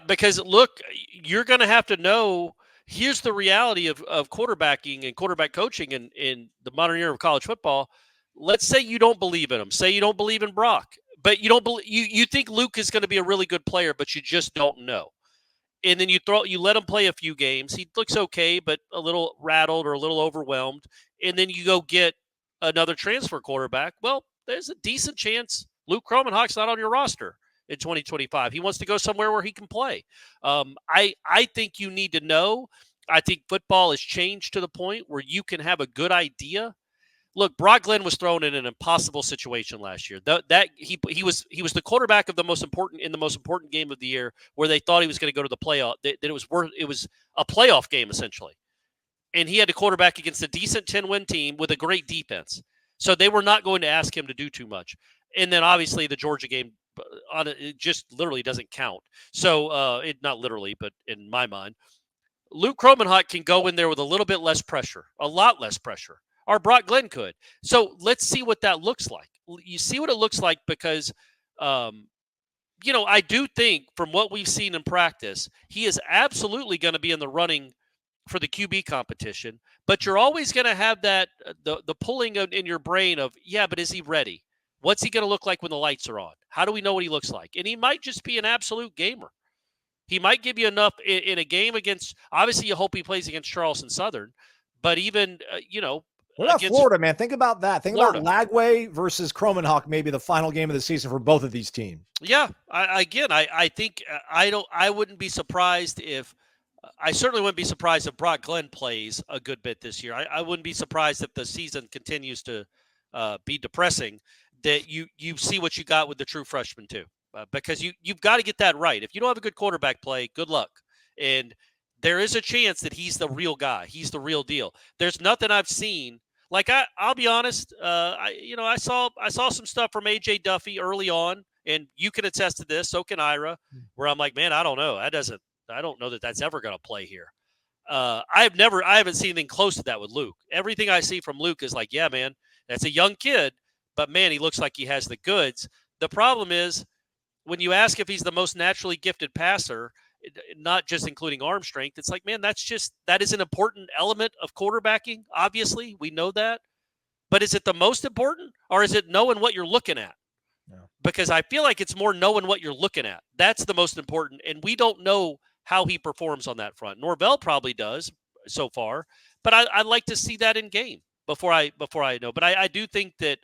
because look, you're going to have to know. Here's the reality of quarterbacking and quarterback coaching in the modern era of college football. Let's say you don't believe in him. Say you don't believe in Brock, but you don't believe you think Luke is going to be a really good player, but you just don't know. And then you let him play a few games. He looks okay, but a little rattled or a little overwhelmed. And then you go get another transfer quarterback. Well, there's a decent chance Luke Kromenhoek's not on your roster in 2025. He wants to go somewhere where he can play. I think you need to know. I think football has changed to the point where you can have a good idea. Look, Brock Glenn was thrown in an impossible situation last year. He was the quarterback of the most important game of the year, where they thought he was going to go to the playoff. That it was a playoff game essentially, and he had to quarterback against a decent 10-win team with a great defense. So they were not going to ask him to do too much. And then obviously the Georgia game it just literally doesn't count. So it not literally, but in my mind, Luke Kromenhoek can go in there with a little bit less pressure, a lot less pressure. Or Brock Glenn could. So let's see what that looks like. You see what it looks like because, I do think from what we've seen in practice, he is absolutely going to be in the running for the QB competition. But you're always going to have that the pulling in your brain of, yeah, but is he ready? What's he going to look like when the lights are on? How do we know what he looks like? And he might just be an absolute gamer. He might give you enough in a game against. Obviously, you hope he plays against Charleston Southern, but even What about Florida, man? Think about that. Think about Lagway versus Kromenhoek, maybe the final game of the season for both of these teams. Yeah, I think I wouldn't be surprised if I certainly wouldn't be surprised if Brock Glenn plays a good bit this year. I wouldn't be surprised if the season continues to be depressing. That you see what you got with the true freshman too, because you've got to get that right. If you don't have a good quarterback play, good luck. And there is a chance that he's the real guy. He's the real deal. There's nothing I've seen. Like I'll be honest. I saw some stuff from AJ Duffy early on, and you can attest to this. So can Ira. Where I'm like, man, I don't know. I don't know that that's ever going to play here. I haven't seen anything close to that with Luke. Everything I see from Luke is like, yeah, man, that's a young kid, but man, he looks like he has the goods. The problem is when you ask if he's the most naturally gifted passer, not just including arm strength, it's like, man, that is an important element of quarterbacking. Obviously, we know that. But is it the most important, or is it knowing what you're looking at? Yeah. Because I feel like it's more knowing what you're looking at. That's the most important, and we don't know how he performs on that front. Norvell probably does so far, but I'd like to see that in game before I know. But I do think that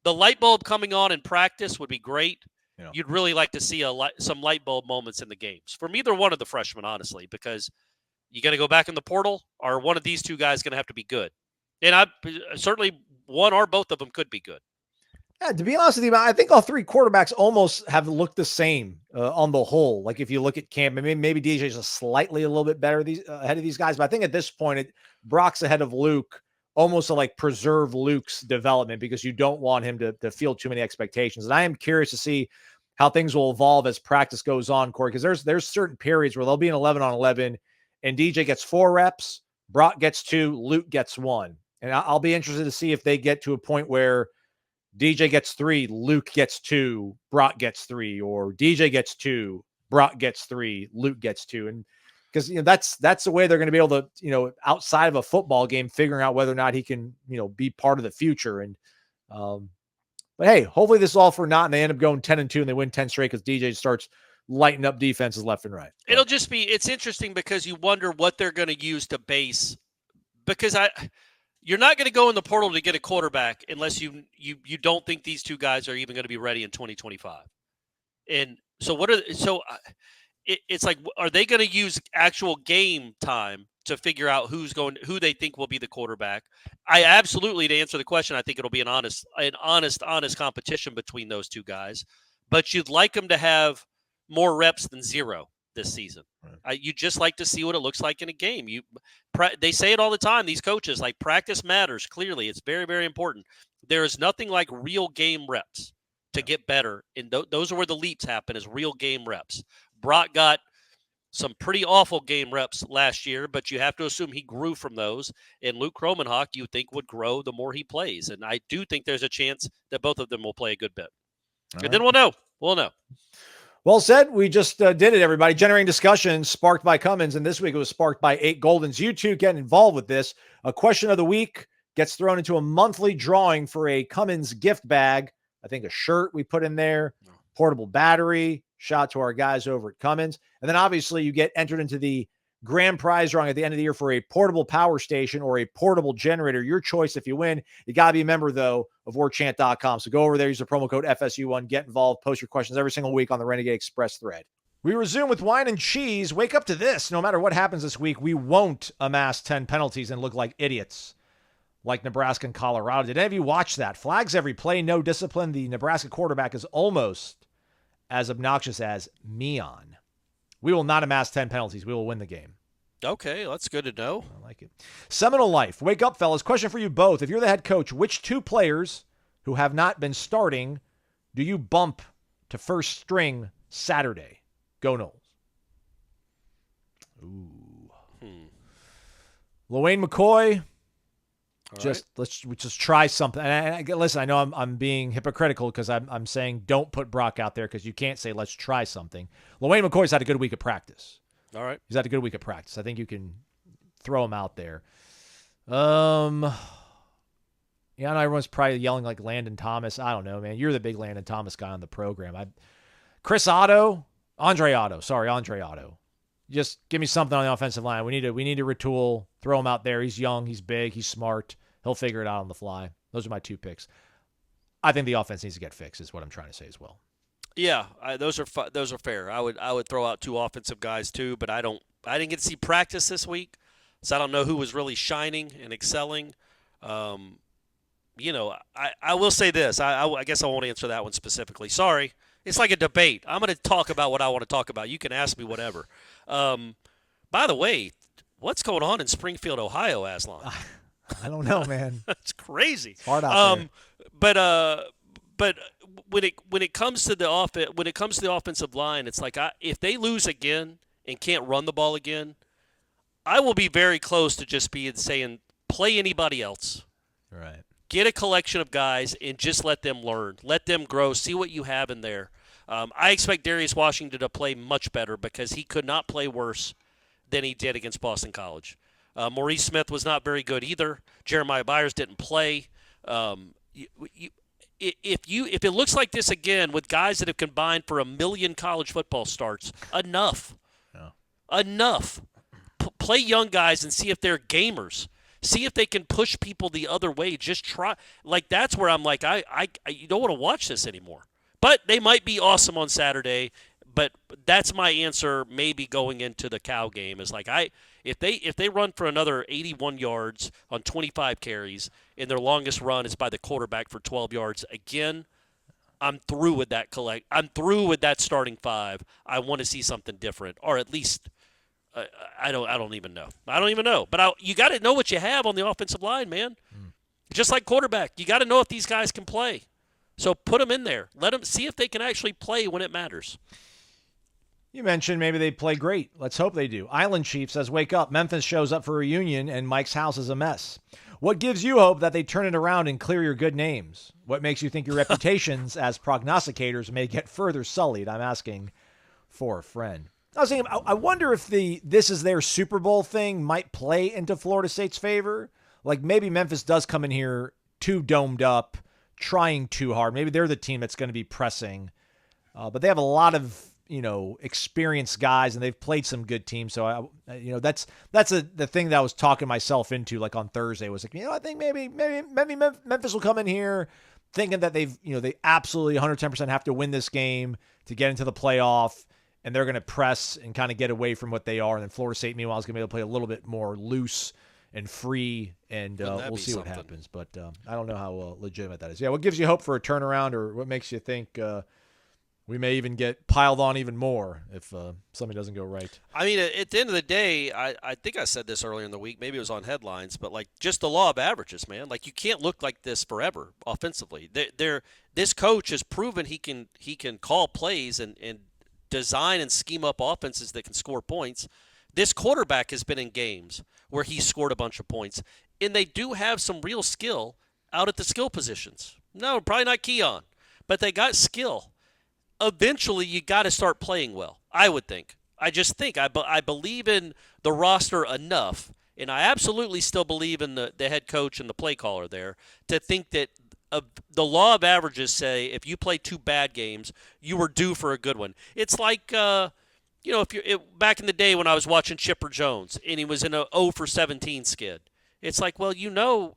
the light bulb coming on in practice would be great. Yeah. You'd really like to see some light bulb moments in the games from either one of the freshmen, honestly, because you got to go back in the portal, or one of these two guys going to have to be good. And certainly one or both of them could be good. Yeah, to be honest with you, I think all three quarterbacks almost have looked the same on the whole. Like if you look at camp, maybe DJ's a little bit better ahead of these guys, but I think at this point, Brock's ahead of Luke, almost to like preserve Luke's development because you don't want him to feel too many expectations. And I am curious to see how things will evolve as practice goes on, Corey, because there's certain periods where they'll be an 11-on-11 and DJ gets 4 reps, Brock gets 2, Luke gets 1. And I'll be interested to see if they get to a point where DJ gets 3, Luke gets 2, Brock gets 3, or DJ gets 2, Brock gets 3, Luke gets 2. And because that's the way they're going to be able to, outside of a football game, figuring out whether or not he can, be part of the future. And but hey, hopefully this is all for naught and they end up going 10-2 and they win 10 straight because DJ starts lighting up defenses left and right. It's interesting because you wonder what they're going to use to base, because you're not going to go in the portal to get a quarterback unless you don't think these two guys are even going to be ready in 2025. And so it's like, are they going to use actual game time to figure out who they think will be the quarterback? I absolutely, to answer the question, I think it'll be an honest competition between those two guys, but you'd like them to have more reps than 0 this season. Right. You just like to see what it looks like in a game. They say it all the time, these coaches, like practice matters. Clearly, it's very, very important. There is nothing like real game reps to get better. And those are where the leaps happen, is real game reps. Brock got some pretty awful game reps last year, but you have to assume he grew from those. And Luke Kromenhoek, you think, would grow the more he plays. And I do think there's a chance that both of them will play a good bit. Then we'll know. We'll know. Well said. We just did it, everybody. Generating discussion sparked by Cummins, and this week it was sparked by 8 Goldens. You too get involved with this. A question of the week gets thrown into a monthly drawing for a Cummins gift bag. I think a shirt we put in there, portable battery, shout to our guys over at Cummins. And then obviously you get entered into the grand prize drawing at the end of the year for a portable power station or a portable generator. Your choice if you win. You got to be a member, though, of warchant.com. So go over there, use the promo code FSU1, get involved, post your questions every single week on the Renegade Express thread. We resume with wine and cheese. Wake up to this. No matter what happens this week, we won't amass 10 penalties and look like idiots like Nebraska and Colorado. Did any of you watch that? Flags every play, no discipline. The Nebraska quarterback is almost as obnoxious as Meon. We will not amass 10 penalties. We will win the game. Okay, that's good to know. I like it. Seminole Life. Wake up, fellas. Question for you both. If you're the head coach, which two players who have not been starting do you bump to first string Saturday? Go Noles. Ooh. LaWayne McCoy. Let's just try something. And listen, I know I'm being hypocritical because I'm saying don't put Brock out there because you can't say let's try something. LaWayne McCoy's had a good week of practice. All right. He's had a good week of practice. I think you can throw him out there. Yeah, I know everyone's probably yelling like Landon Thomas. I don't know, man. You're the big Landon Thomas guy on the program. Andre Otto. Just give me something on the offensive line. We need to retool. Throw him out there. He's young. He's big. He's smart. He'll figure it out on the fly. Those are my two picks. I think the offense needs to get fixed. Is what I'm trying to say as well. Yeah, those are fair. I would throw out two offensive guys too, but I didn't get to see practice this week, so I don't know who was really shining and excelling. I will say this. I guess I won't answer that one specifically. Sorry. It's like a debate. I'm going to talk about what I want to talk about. You can ask me whatever. By the way, what's going on in Springfield, Ohio, Aslan? I don't know, man. It's crazy. It's hard out there. But when it comes to the offensive line, it's like if they lose again and can't run the ball again, I will be very close to just saying play anybody else. Right. Get a collection of guys and just let them learn. Let them grow. See what you have in there. I expect Darius Washington to play much better because he could not play worse than he did against Boston College. Maurice Smith was not very good either. Jeremiah Byers didn't play. If it looks like this again with guys that have combined for 1 million college football starts, enough. Yeah. Enough. Play young guys and see if they're gamers. See if they can push people the other way. Just try. Like, that's where I'm like, you don't want to watch this anymore. But they might be awesome on Saturday. But that's my answer maybe going into the Cal game is like, if they run for another 81 yards on 25 carries and their longest run is by the quarterback for 12 yards, again, I'm through with that I'm through with that starting five. I want to see something different, or at least I don't even know. But you got to know what you have on the offensive line, man. Just like quarterback, you got to know if these guys can play. So put them in there. Let them see if they can actually play when it matters. You mentioned maybe they play great. Let's hope they do. Island Chief says, wake up. Memphis shows up for a reunion, and Mike's house is a mess. What gives you hope that they turn it around and clear your good names? What makes you think your reputations as prognosticators may get further sullied? I'm asking for a friend. I was thinking, I wonder if this is their Super Bowl thing might play into Florida State's favor. Like maybe Memphis does come in here too domed up, trying too hard. Maybe they're the team that's going to be pressing. But they have a lot of experienced guys, and they've played some good teams. So that's the thing that I was talking myself into like on Thursday was like, I think maybe Memphis will come in here thinking that they absolutely 110% have to win this game to get into the playoff, and they're going to press and kind of get away from what they are. And then Florida State, meanwhile, is going to be able to play a little bit more loose and free, and we'll see what happens. But I don't know how legitimate that is. Yeah, what gives you hope for a turnaround, or what makes you think we may even get piled on even more if something doesn't go right? I mean, at the end of the day, I think I said this earlier in the week. Maybe it was on headlines, but like just the law of averages, man. Like you can't look like this forever offensively. This coach has proven he can call plays and design and scheme up offenses that can score points. This quarterback has been in games where he scored a bunch of points, and they do have some real skill out at the skill positions. No, probably not Keon, but they got skill. Eventually, you got to start playing well, I would think. I just think I believe in the roster enough, and I absolutely still believe in the head coach and the play caller there to think that the law of averages say if you play 2 bad games, you were due for a good one. It's like back in the day when I was watching Chipper Jones and he was in a 0 for 17 skid. It's like, well,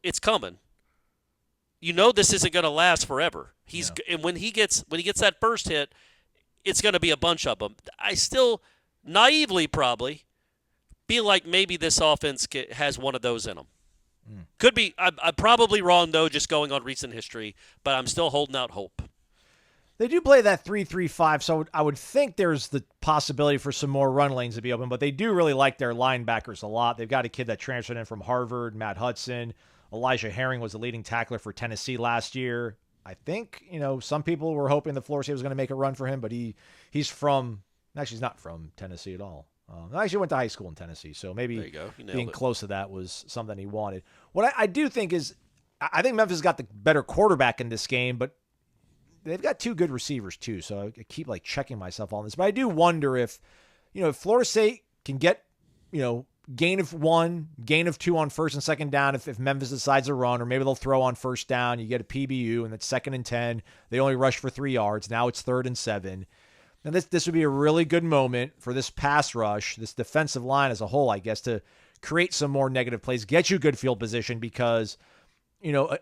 it's coming. This isn't going to last forever. And when he gets that first hit, it's going to be a bunch of them. I still, naively probably, feel like maybe this offense has one of those in them. Could be. I'm probably wrong, though, just going on recent history, but I'm still holding out hope. They do play that 3-3-5, so I would think there's the possibility for some more run lanes to be open, but they do really like their linebackers a lot. They've got a kid that transferred in from Harvard, Matt Hudson. Elijah Herring was the leading tackler for Tennessee last year. I think, some people were hoping the Florida State was going to make a run for him, but he's from – actually, he's not from Tennessee at all. I actually went to high school in Tennessee, so maybe being close to that was something he wanted. What I do think is I think Memphis got the better quarterback in this game, but they've got two good receivers too, so I keep checking myself on this. But I do wonder if Florida State can get gain of 1, gain of 2 on first and second down if Memphis decides to run, or maybe they'll throw on first down. You get a PBU, and it's 2nd and 10. They only rush for 3 yards. Now it's 3rd and 7. And this would be a really good moment for this pass rush, this defensive line as a whole, I guess, to create some more negative plays, get you good field position because,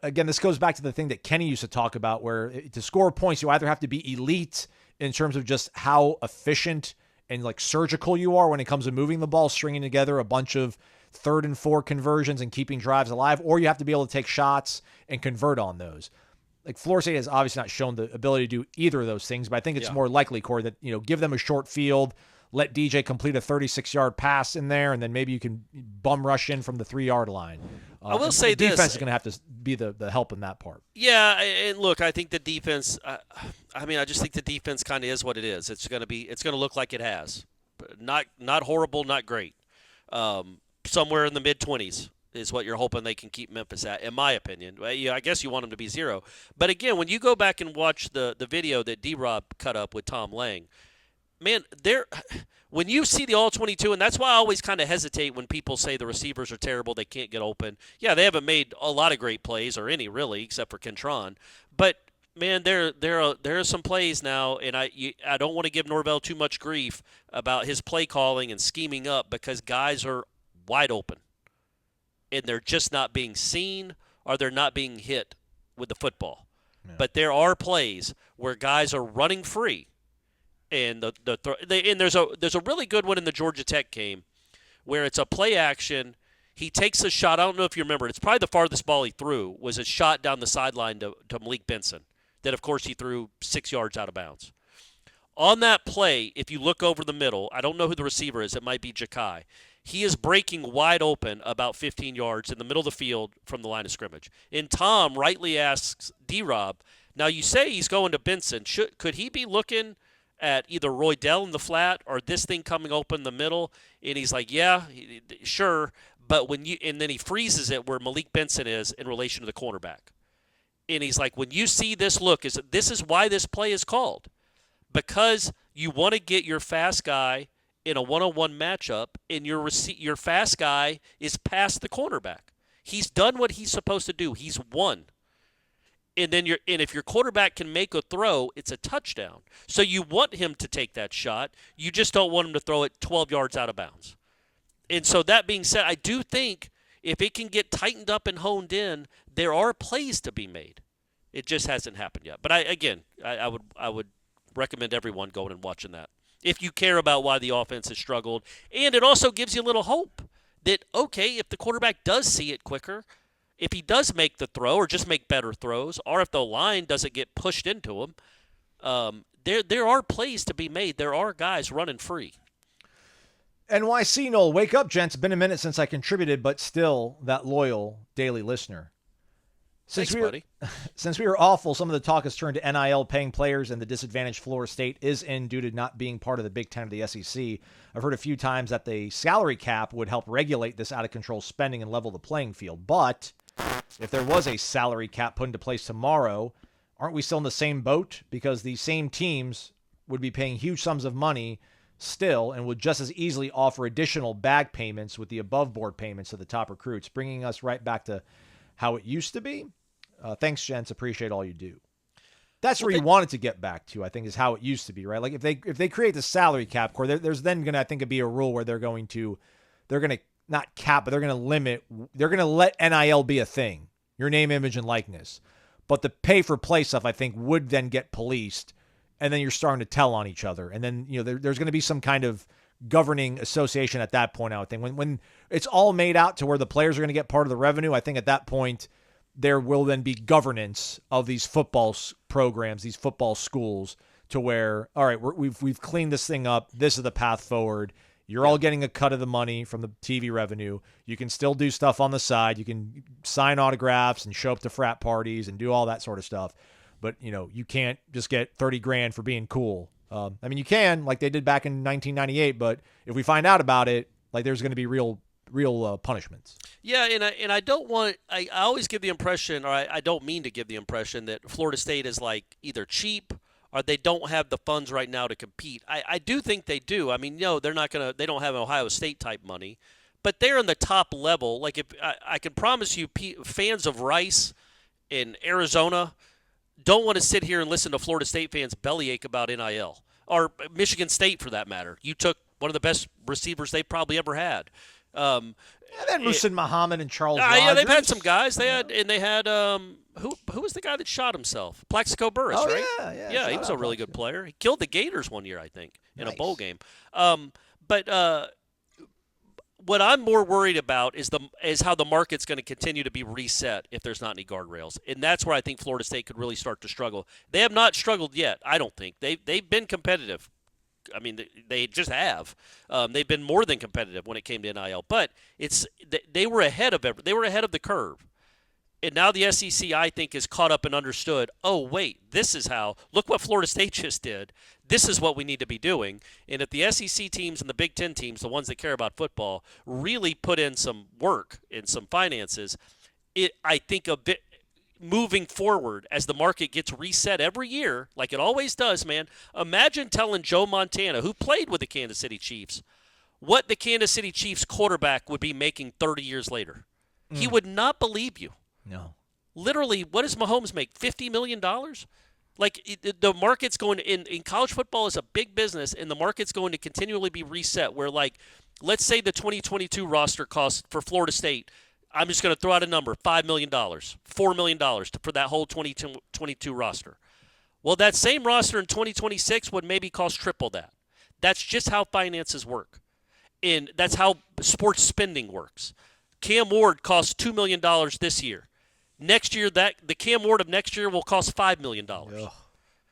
again, this goes back to the thing that Kenny used to talk about where to score points, you either have to be elite in terms of just how efficient and surgical you are when it comes to moving the ball, stringing together a bunch of 3rd and 4 conversions and keeping drives alive, or you have to be able to take shots and convert on those. Florida State has obviously not shown the ability to do either of those things, but I think it's more likely, Corey, that, give them a short field, let DJ complete a 36-yard pass in there, and then maybe you can bum rush in from the 3-yard line. I will say the this. defense is going to have to be the help in that part. Yeah, and look, I think the defense I just think the defense kind of is what it is. It's going to look like it has. Not horrible, not great. Somewhere in the mid-20s. Is what you're hoping they can keep Memphis at, in my opinion. I guess you want them to be 0. But again, when you go back and watch the video that D-Rob cut up with Tom Lang, man, when you see the All-22, and that's why I always kind of hesitate when people say the receivers are terrible, they can't get open. Yeah, they haven't made a lot of great plays, or any really, except for Kentron. But, man, there are some plays now, and I don't want to give Norvell too much grief about his play calling and scheming up because guys are wide open. And they're just not being seen or they're not being hit with the football. Yeah. But there are plays where guys are running free. And there's a really good one in the Georgia Tech game where it's a play action. He takes a shot. I don't know if you remember. It's probably the farthest ball he threw was a shot down the sideline to Malik Benson that, of course, he threw 6 yards out of bounds. On that play, if you look over the middle, I don't know who the receiver is. It might be Ja'Kai. He is breaking wide open about 15 yards in the middle of the field from the line of scrimmage. And Tom rightly asks D-Rob, now you say he's going to Benson. Could he be looking at either Roydell in the flat or this thing coming open in the middle? And he's like, yeah, sure. But and then he freezes it where Malik Benson is in relation to the cornerback. And he's like, when you see this look, this is why this play is called. Because you want to get your fast guy in a one-on-one matchup, and your fast guy is past the cornerback. He's done what he's supposed to do. He's won. And then if your quarterback can make a throw, it's a touchdown. So you want him to take that shot. You just don't want him to throw it 12 yards out of bounds. And so that being said, I do think if it can get tightened up and honed in, there are plays to be made. It just hasn't happened yet. But I would recommend everyone going and watching that if you care about why the offense has struggled. And it also gives you a little hope that, okay, if the quarterback does see it quicker, if he does make the throw or just make better throws, or if the line doesn't get pushed into him, there are plays to be made. There are guys running free. NYC Noel, wake up, gents. It's been a minute since I contributed, but still that loyal daily listener. Thanks, buddy. Since we were awful, some of the talk has turned to NIL paying players, and the disadvantage Florida State is in due to not being part of the Big Ten of the SEC. I've heard a few times that the salary cap would help regulate this out-of-control spending and level the playing field. But if there was a salary cap put into place tomorrow, aren't we still in the same boat? Because these same teams would be paying huge sums of money still and would just as easily offer additional bag payments with the above-board payments to the top recruits, bringing us right back to how it used to be. Thanks, gents. Appreciate all you do. That's where you wanted to get back to, I think, is how it used to be, right? Like if they create the salary cap core, there's then going to, I think, be a rule where they're going to not cap, but they're going to limit. They're going to let NIL be a thing, your name, image, and likeness. But the pay for play stuff, I think, would then get policed and then you're starting to tell on each other. And then, there's going to be some kind of governing association at that point, I would think. When it's all made out to where the players are going to get part of the revenue, I think at that point there will then be governance of these football programs, these football schools, to where, all right, we've cleaned this thing up. This is the path forward. You're all getting a cut of the money from the TV revenue. You can still do stuff on the side. You can sign autographs and show up to frat parties and do all that sort of stuff. But, you can't just get $30,000 for being cool. You can, like they did back in 1998, but if we find out about it, like there's going to be real punishments. Yeah, and I don't want – I always give the impression, or I don't mean to give the impression, that Florida State is like either cheap or they don't have the funds right now to compete. I do think they do. They're not going to – they don't have Ohio State-type money, but they're in the top level. Like, if I can promise you, fans of Rice in Arizona don't want to sit here and listen to Florida State fans bellyache about NIL, or Michigan State for that matter. You took one of the best receivers they probably ever had. They had Musin Muhammad and Charles Rogers. Yeah, they've had some guys. They had who was the guy that shot himself? Plaxico Burress, right? Yeah. He was a really good player. He killed the Gators one year, I think, in a bowl game. But what I'm more worried about is how the market's going to continue to be reset if there's not any guardrails, and that's where I think Florida State could really start to struggle. They have not struggled yet, I don't think. They've been competitive. They just have. They've been more than competitive when it came to NIL, but they were ahead of they were ahead of the curve. And now the SEC, I think, is caught up and understood, oh, wait, this is how – look what Florida State just did. This is what we need to be doing. And if the SEC teams and the Big Ten teams, the ones that care about football, really put in some work and some finances, I think a bit moving forward as the market gets reset every year, like it always does, man, imagine telling Joe Montana, who played with the Kansas City Chiefs, what the Kansas City Chiefs quarterback would be making 30 years later. He would not believe you. No. Literally, what does Mahomes make? $50 million? Like, the market's going to, in college football is a big business, and the market's going to continually be reset where, like, let's say the 2022 roster costs for Florida State, I'm just going to throw out a number, $5 million, $4 million for that whole 2022 roster. Well, that same roster in 2026 would maybe cost triple that. That's just how finances work. And that's how sports spending works. Cam Ward costs $2 million this year. Next year, the Cam Ward of next year will cost $5 million. Ugh.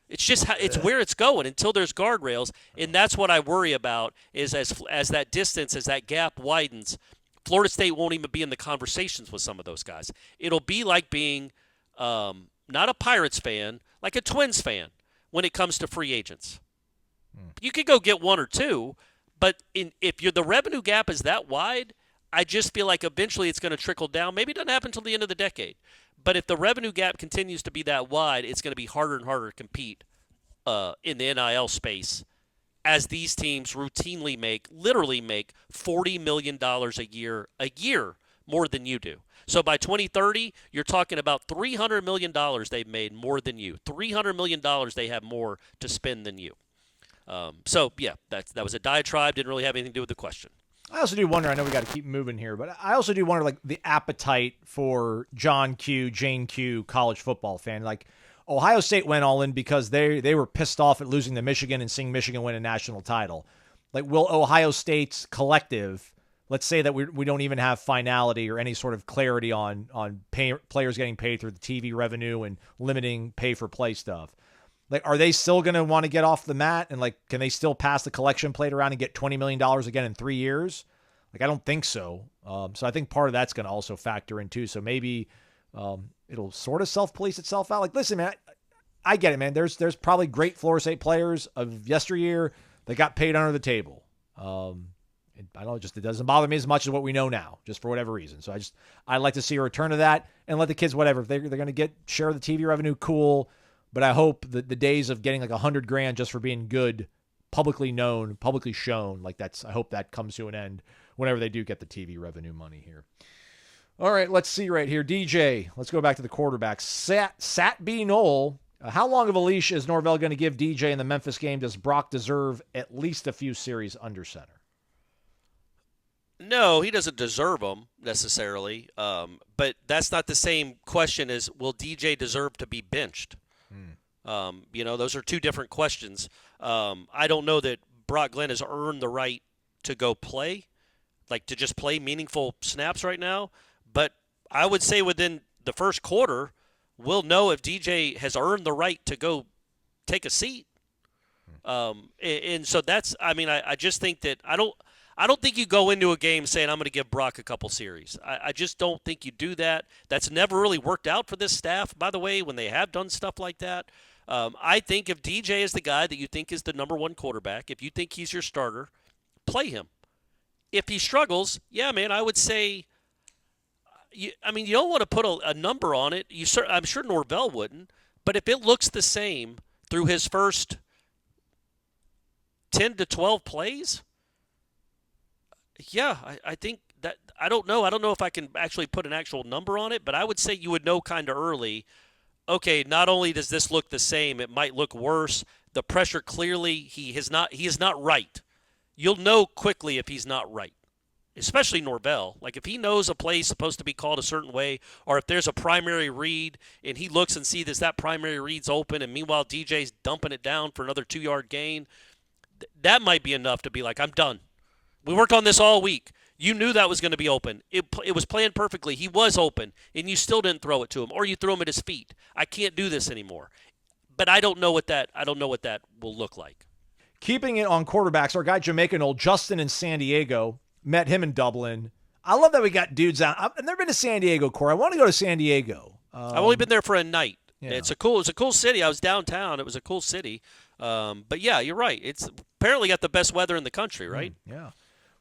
It's just it's where it's going until there's guardrails, and that's what I worry about. Is as that distance, as that gap widens, Florida State won't even be in the conversations with some of those guys. It'll be like being not a Pirates fan, like a Twins fan when it comes to free agents. You could go get one or two, but if the revenue gap is that wide, I just feel like eventually it's going to trickle down. Maybe it doesn't happen until the end of the decade. But if the revenue gap continues to be that wide, it's going to be harder and harder to compete in the NIL space as these teams routinely literally make $40 million a year more than you do. So by 2030, you're talking about $300 million they've made more than you. $300 million they have more to spend than you. That was a diatribe. Didn't really have anything to do with the question. I also do wonder, I know we got to keep moving here, but I also do wonder, like, the appetite for John Q, Jane Q, college football fan. Like, Ohio State went all in because they were pissed off at losing to Michigan and seeing Michigan win a national title. Like, will Ohio State's collective, let's say that we don't even have finality or any sort of clarity on players getting paid through the TV revenue and limiting pay-for-play stuff. Like, are they still going to want to get off the mat? And, like, can they still pass the collection plate around and get $20 million again in 3 years? Like, I don't think so. So I think part of that's going to also factor in, too. So maybe it'll sort of self-police itself out. Like, listen, man, I get it, man. There's probably great Florida State players of yesteryear that got paid under the table. I don't know, it doesn't bother me as much as what we know now, just for whatever reason. So I'd like to see a return to that and let the kids, whatever. If they're going to share the TV revenue, cool. But I hope that the days of getting like $100,000 just for being good, publicly known, publicly shown, I hope that comes to an end whenever they do get the TV revenue money here. All right, let's see right here. DJ, let's go back to the quarterbacks. Sat B. Noel, how long of a leash is Norvell going to give DJ in the Memphis game? Does Brock deserve at least a few series under center? No, he doesn't deserve them necessarily. But that's not the same question as will DJ deserve to be benched? Those are two different questions. I don't know that Brock Glenn has earned the right to go play, like to just play meaningful snaps right now. But I would say within the first quarter, we'll know if DJ has earned the right to go take a seat. And so that's, I just think that I don't think you go into a game saying I'm going to give Brock a couple series. I just don't think you do that. That's never really worked out for this staff, by the way, when they have done stuff like that. I think if DJ is the guy that you think is the number one quarterback, if you think he's your starter, play him. If he struggles, yeah, man, I would say, you don't want to put a number on it. I'm sure Norvell wouldn't, but if it looks the same through his first 10 to 12 plays, yeah, I think that – I don't know. I don't know if I can actually put an actual number on it, but I would say you would know kind of early, okay, not only does this look the same, it might look worse. The pressure clearly, he is not right. You'll know quickly if he's not right, especially Norvell. Like if he knows a play is supposed to be called a certain way, or if there's a primary read and he looks and sees that primary read's open and meanwhile DJ's dumping it down for another 2-yard gain, that might be enough to be like, I'm done. We worked on this all week. You knew that was going to be open. It was planned perfectly. He was open, and you still didn't throw it to him, or you threw him at his feet. I can't do this anymore. But I don't know what that will look like. Keeping it on quarterbacks, our guy Jamaican old Justin in San Diego, met him in Dublin. I love that we got dudes out. I've never been to San Diego, Corey. I want to go to San Diego. I've only been there for a night. Yeah. It's a cool city. I was downtown. It was a cool city. But yeah, you're right. It's apparently got the best weather in the country, right? Yeah.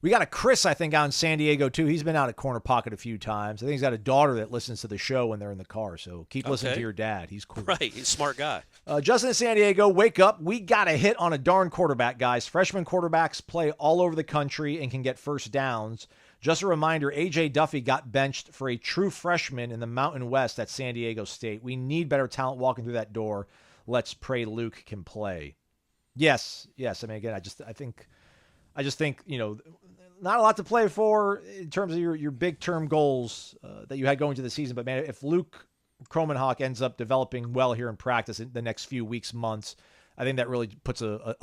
We got a Chris, I think, out in San Diego, too. He's been out at Corner Pocket a few times. I think he's got a daughter that listens to the show when they're in the car. So keep listening to your dad. He's cool. Right. He's a smart guy. Justin in San Diego, wake up. We got a hit on a darn quarterback, guys. Freshman quarterbacks play all over the country and can get first downs. Just a reminder, A.J. Duffy got benched for a true freshman in the Mountain West at San Diego State. We need better talent walking through that door. Let's pray Luke can play. Yes. I mean, again, I just think, not a lot to play for in terms of your big term goals that you had going to the season. But man, if Luke Kromenhoek ends up developing well here in practice in the next few weeks, months, I think that really puts a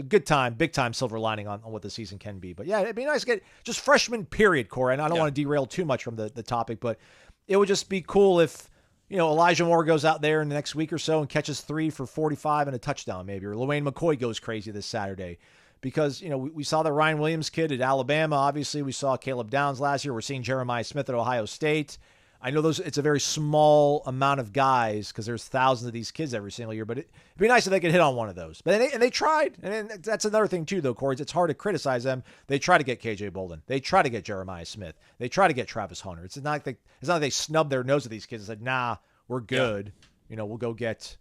good time, big time silver lining on what the season can be. But yeah, it'd be nice to get just freshman period, Corey. And I don't want to derail too much from the topic, but it would just be cool if, Elijah Moore goes out there in the next week or so and catches 3 for 45 and a touchdown maybe, or Lewayne McCoy goes crazy this Saturday. Because, we saw the Ryan Williams kid at Alabama. Obviously, we saw Caleb Downs last year. We're seeing Jeremiah Smith at Ohio State. I know it's a very small amount of guys because there's thousands of these kids every single year. But it'd be nice if they could hit on one of those. But they tried. And that's another thing, too, though, Corey. It's hard to criticize them. They try to get KJ Bolden. They try to get Jeremiah Smith. They try to get Travis Hunter. It's not like they snubbed their nose at these kids and said, nah, we're good. Yeah. We'll go get,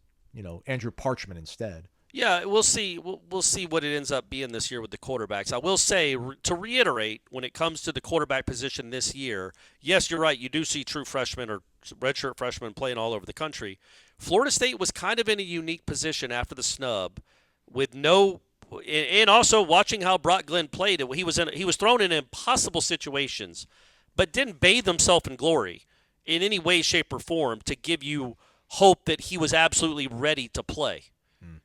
Andrew Parchman instead. Yeah, we'll see. We'll see what it ends up being this year with the quarterbacks. I will say, to reiterate, when it comes to the quarterback position this year, yes, you're right. You do see true freshmen or redshirt freshmen playing all over the country. Florida State was kind of in a unique position after the snub, with no, and also watching how Brock Glenn played. He was thrown in impossible situations, but didn't bathe himself in glory in any way, shape, or form to give you hope that he was absolutely ready to play.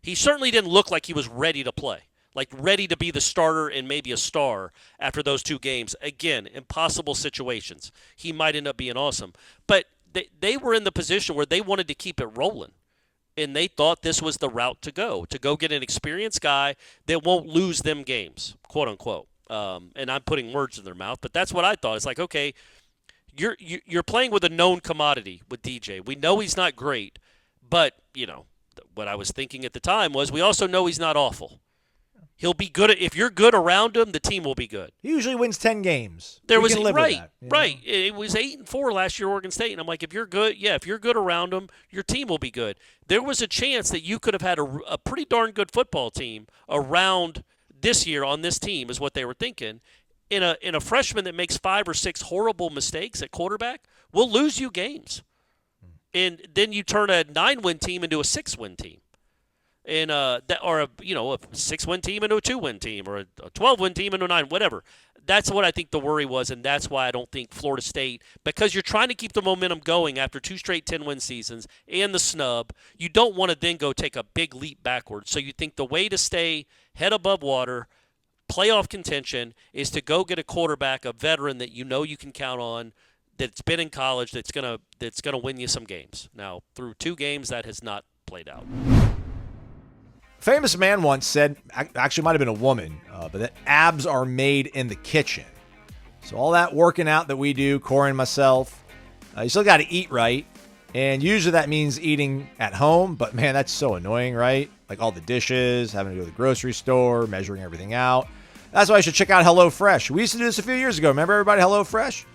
He certainly didn't look like he was ready to play, like ready to be the starter and maybe a star after those 2 games. Again, impossible situations. He might end up being awesome. But they were in the position where they wanted to keep it rolling, and they thought this was the route to go get an experienced guy that won't lose them games, quote unquote. And I'm putting words in their mouth, but that's what I thought. It's like, okay, you're playing with a known commodity with DJ. We know he's not great, but, what I was thinking at the time was we also know he's not awful. He'll be good. If you're good around him, the team will be good. He usually wins 10 games. Right. That, It was 8-4 last year, Oregon State, and I'm like, if you're good around him, your team will be good. There was a chance that you could have had a pretty darn good football team around this year on this team, is what they were thinking. In a freshman that makes 5 or 6 horrible mistakes at quarterback will lose you games. And then you turn a 9-win team into a 6-win team. and or a 6-win team into a 2-win team, or a 12-win team into a 9, whatever. That's what I think the worry was, and that's why I don't think Florida State, because you're trying to keep the momentum going after 2 straight 10-win seasons and the snub, you don't want to then go take a big leap backwards. So you think the way to stay head above water, playoff contention, is to go get a quarterback, a veteran that you know you can count on, that's been in college, that's gonna win you some games. Now, through 2 games, that has not played out. Famous man once said, actually might have been a woman, but that abs are made in the kitchen. So all that working out that we do, Corey and myself, you still got to eat right. And usually that means eating at home, but man, that's so annoying, right? Like all the dishes, having to go to the grocery store, measuring everything out. That's why you should check out HelloFresh. We used to do this a few years ago. Remember everybody, HelloFresh?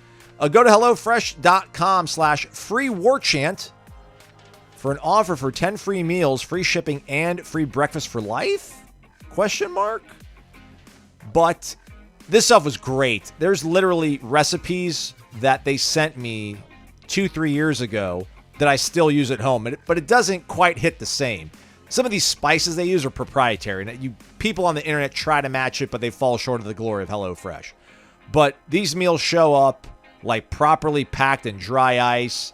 Go to HelloFresh.com/free Warchant for an offer for 10 free meals, free shipping, and free breakfast for life? ? But this stuff was great. There's literally recipes that they sent me 2-3 years ago that I still use at home, but it doesn't quite hit the same. Some of these spices they use are proprietary, and people on the internet try to match it, but they fall short of the glory of HelloFresh. But these meals show up like properly packed in dry ice.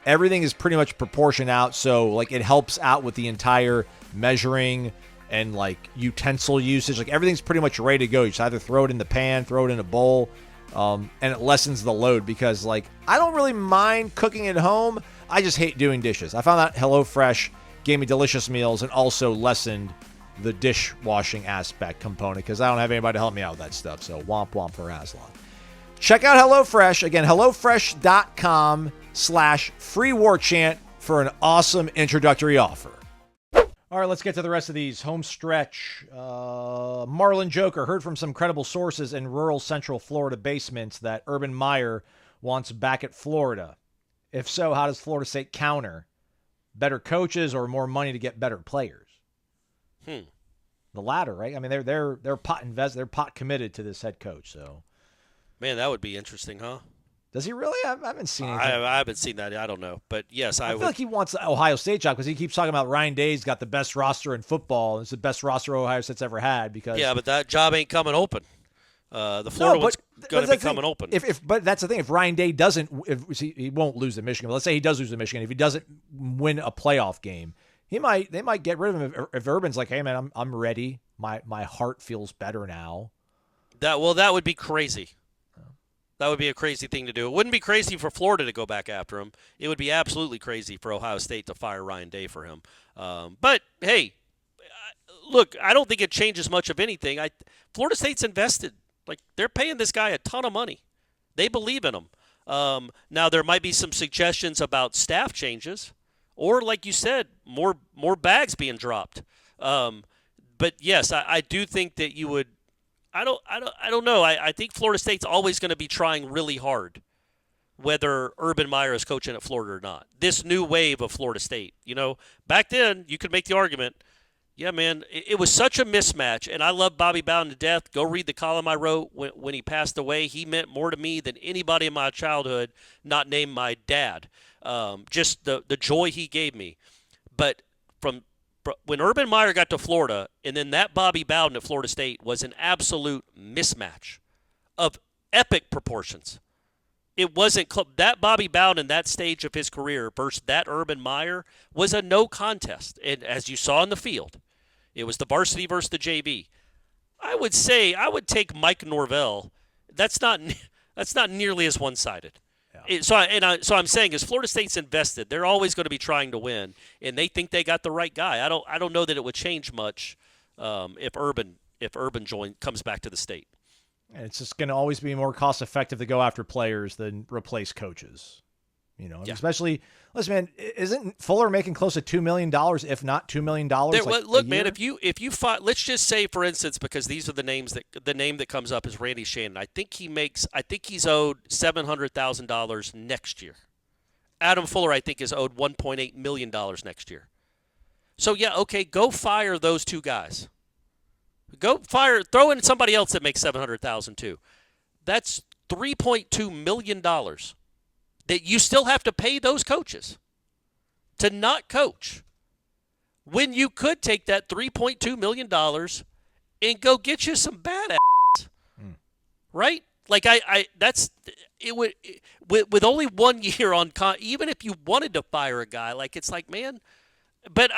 Everything is pretty much proportioned out, so like it helps out with the entire measuring and like utensil usage. Like everything's pretty much ready to go. You just either throw it in the pan, throw it in a bowl, and it lessens the load, because like I don't really mind cooking at home. I just hate doing dishes. I found out HelloFresh gave me delicious meals and also lessened the dishwashing aspect component, because I don't have anybody to help me out with that stuff. So womp womp for Aslan. Check out HelloFresh. Again, HelloFresh.com/free Warchant for an awesome introductory offer. All right, let's get to the rest of these. Home stretch. Marlin Joker heard from some credible sources in rural central Florida basements that Urban Meyer wants back at Florida. If so, how does Florida State counter? Better coaches or more money to get better players? The latter, right? I mean, they're pot committed to this head coach. So, man, that would be interesting, huh? Does he really? I haven't seen anything. I haven't seen that. I don't know. But, yes, I feel like he wants the Ohio State job, because he keeps talking about Ryan Day's got the best roster in football. It's the best roster Ohio State's ever had. Yeah, but that job ain't coming open. The Florida one's going to be coming open. But that's the thing. If Ryan Day he won't lose to Michigan. But let's say he does lose to Michigan. If he doesn't win a playoff game, they might get rid of him. If Urban's like, hey, man, I'm ready. My heart feels better now. That would be crazy. That would be a crazy thing to do. It wouldn't be crazy for Florida to go back after him. It would be absolutely crazy for Ohio State to fire Ryan Day for him. But, hey, look, I don't think it changes much of anything. Florida State's invested. Like, they're paying this guy a ton of money. They believe in him. Now, there might be some suggestions about staff changes, or, like you said, more bags being dropped. But, yes, I do think that you would – I don't know. I think Florida State's always going to be trying really hard, whether Urban Meyer is coaching at Florida or not. This new wave of Florida State, back then you could make the argument, yeah, man, it was such a mismatch, and I love Bobby Bowden to death. Go read the column I wrote when he passed away. He meant more to me than anybody in my childhood, not named my dad. Just the joy he gave me. But when Urban Meyer got to Florida, and then that Bobby Bowden at Florida State was an absolute mismatch of epic proportions. It wasn't that Bobby Bowden in that stage of his career versus that Urban Meyer was a no contest. And as you saw in the field, it was the varsity versus the JV. I would say I would take Mike Norvell. That's not nearly as one-sided. Yeah. So I'm saying, as Florida State's invested, they're always going to be trying to win, and they think they got the right guy. I don't know that it would change much if Urban comes back to the state. And it's just going to always be more cost effective to go after players than replace coaches. Yeah. Especially, listen, man, isn't Fuller making close to $2 million, if not $2 million? Look, man, if you fight, let's just say, for instance, because these are the name that comes up is Randy Shannon. I think he's owed $700,000 next year. Adam Fuller, I think, is owed $1.8 million next year. So yeah, okay, go fire those two guys. Throw in somebody else that makes $700,000 too. That's $3.2 million that you still have to pay those coaches to not coach. when you could take that $3.2 million and go get you some badass, right? Like that's it. Would with only 1 year on even if you wanted to fire a guy, like it's like, man. But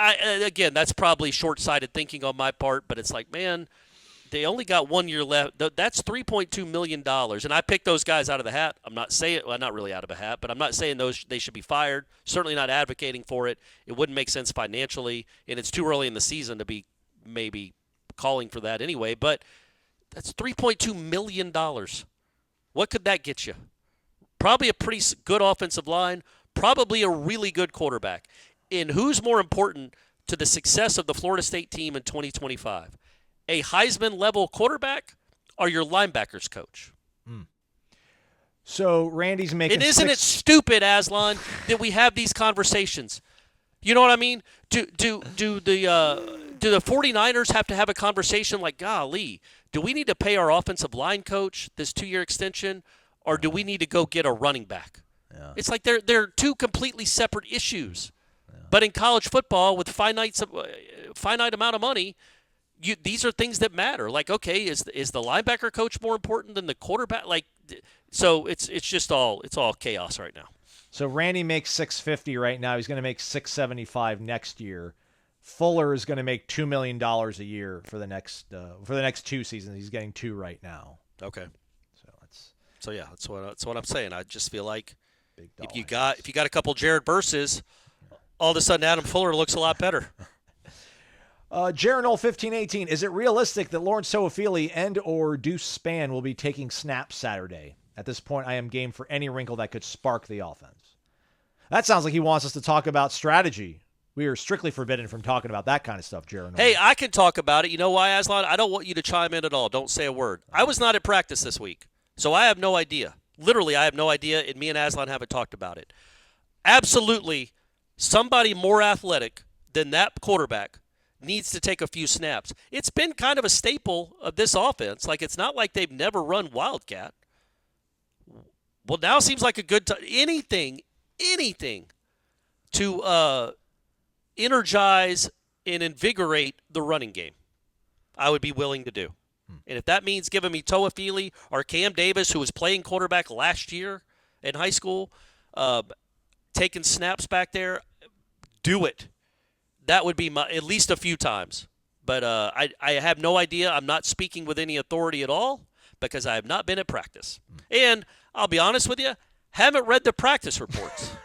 again, that's probably short-sighted thinking on my part. But it's like, man, they only got 1 year left. That's $3.2 million, and I picked those guys out of the hat. I'm not saying, well, not really out of a hat, but I'm not saying they should be fired. Certainly not advocating for it. It wouldn't make sense financially, and it's too early in the season to be maybe calling for that anyway. But that's $3.2 million. What could that get you? Probably a pretty good offensive line, probably a really good quarterback. And who's more important to the success of the Florida State team in 2025? A Heisman-level quarterback or your linebackers coach? So Randy's making And isn't it stupid, Aslan, that we have these conversations? You know what I mean? Do the 49ers have to have a conversation like, golly, do we need to pay our offensive line coach this 2-year extension, or do we need to go get a running back? Yeah. It's like they're two completely separate issues. Yeah. But in college football, with finite amount of money, these are things that matter. Like, okay, is the linebacker coach more important than the quarterback? Like, so it's all chaos right now. So Randy makes $650 right now. He's going to make $675 next year. Fuller is going to make $2 million a year for the next 2 seasons. He's getting 2 right now. Okay. That's what I'm saying. I just feel like if you got a couple Jared Burses, all of a sudden Adam Fuller looks a lot better. Jaron 1518. Is it realistic that Lawrence Toafili and or Deuce Spann will be taking snaps Saturday? At this point, I am game for any wrinkle that could spark the offense. That sounds like he wants us to talk about strategy. We are strictly forbidden from talking about that kind of stuff, Jaron. Hey, I can talk about it. You know why, Aslan? I don't want you to chime in at all. Don't say a word. I was not at practice this week, so I have no idea. Literally, I have no idea, and me and Aslan haven't talked about it. Absolutely, somebody more athletic than that quarterback needs to take a few snaps. It's been kind of a staple of this offense. Like, it's not like they've never run Wildcat. Well, now seems like a good time. Anything to energize and invigorate the running game, I would be willing to do. And if that means giving me Toafili or Cam Davis, who was playing quarterback last year in high school, taking snaps back there, do it. That would be at least a few times. But I have no idea. I'm not speaking with any authority at all because I have not been at practice. And I'll be honest with you, haven't read the practice reports.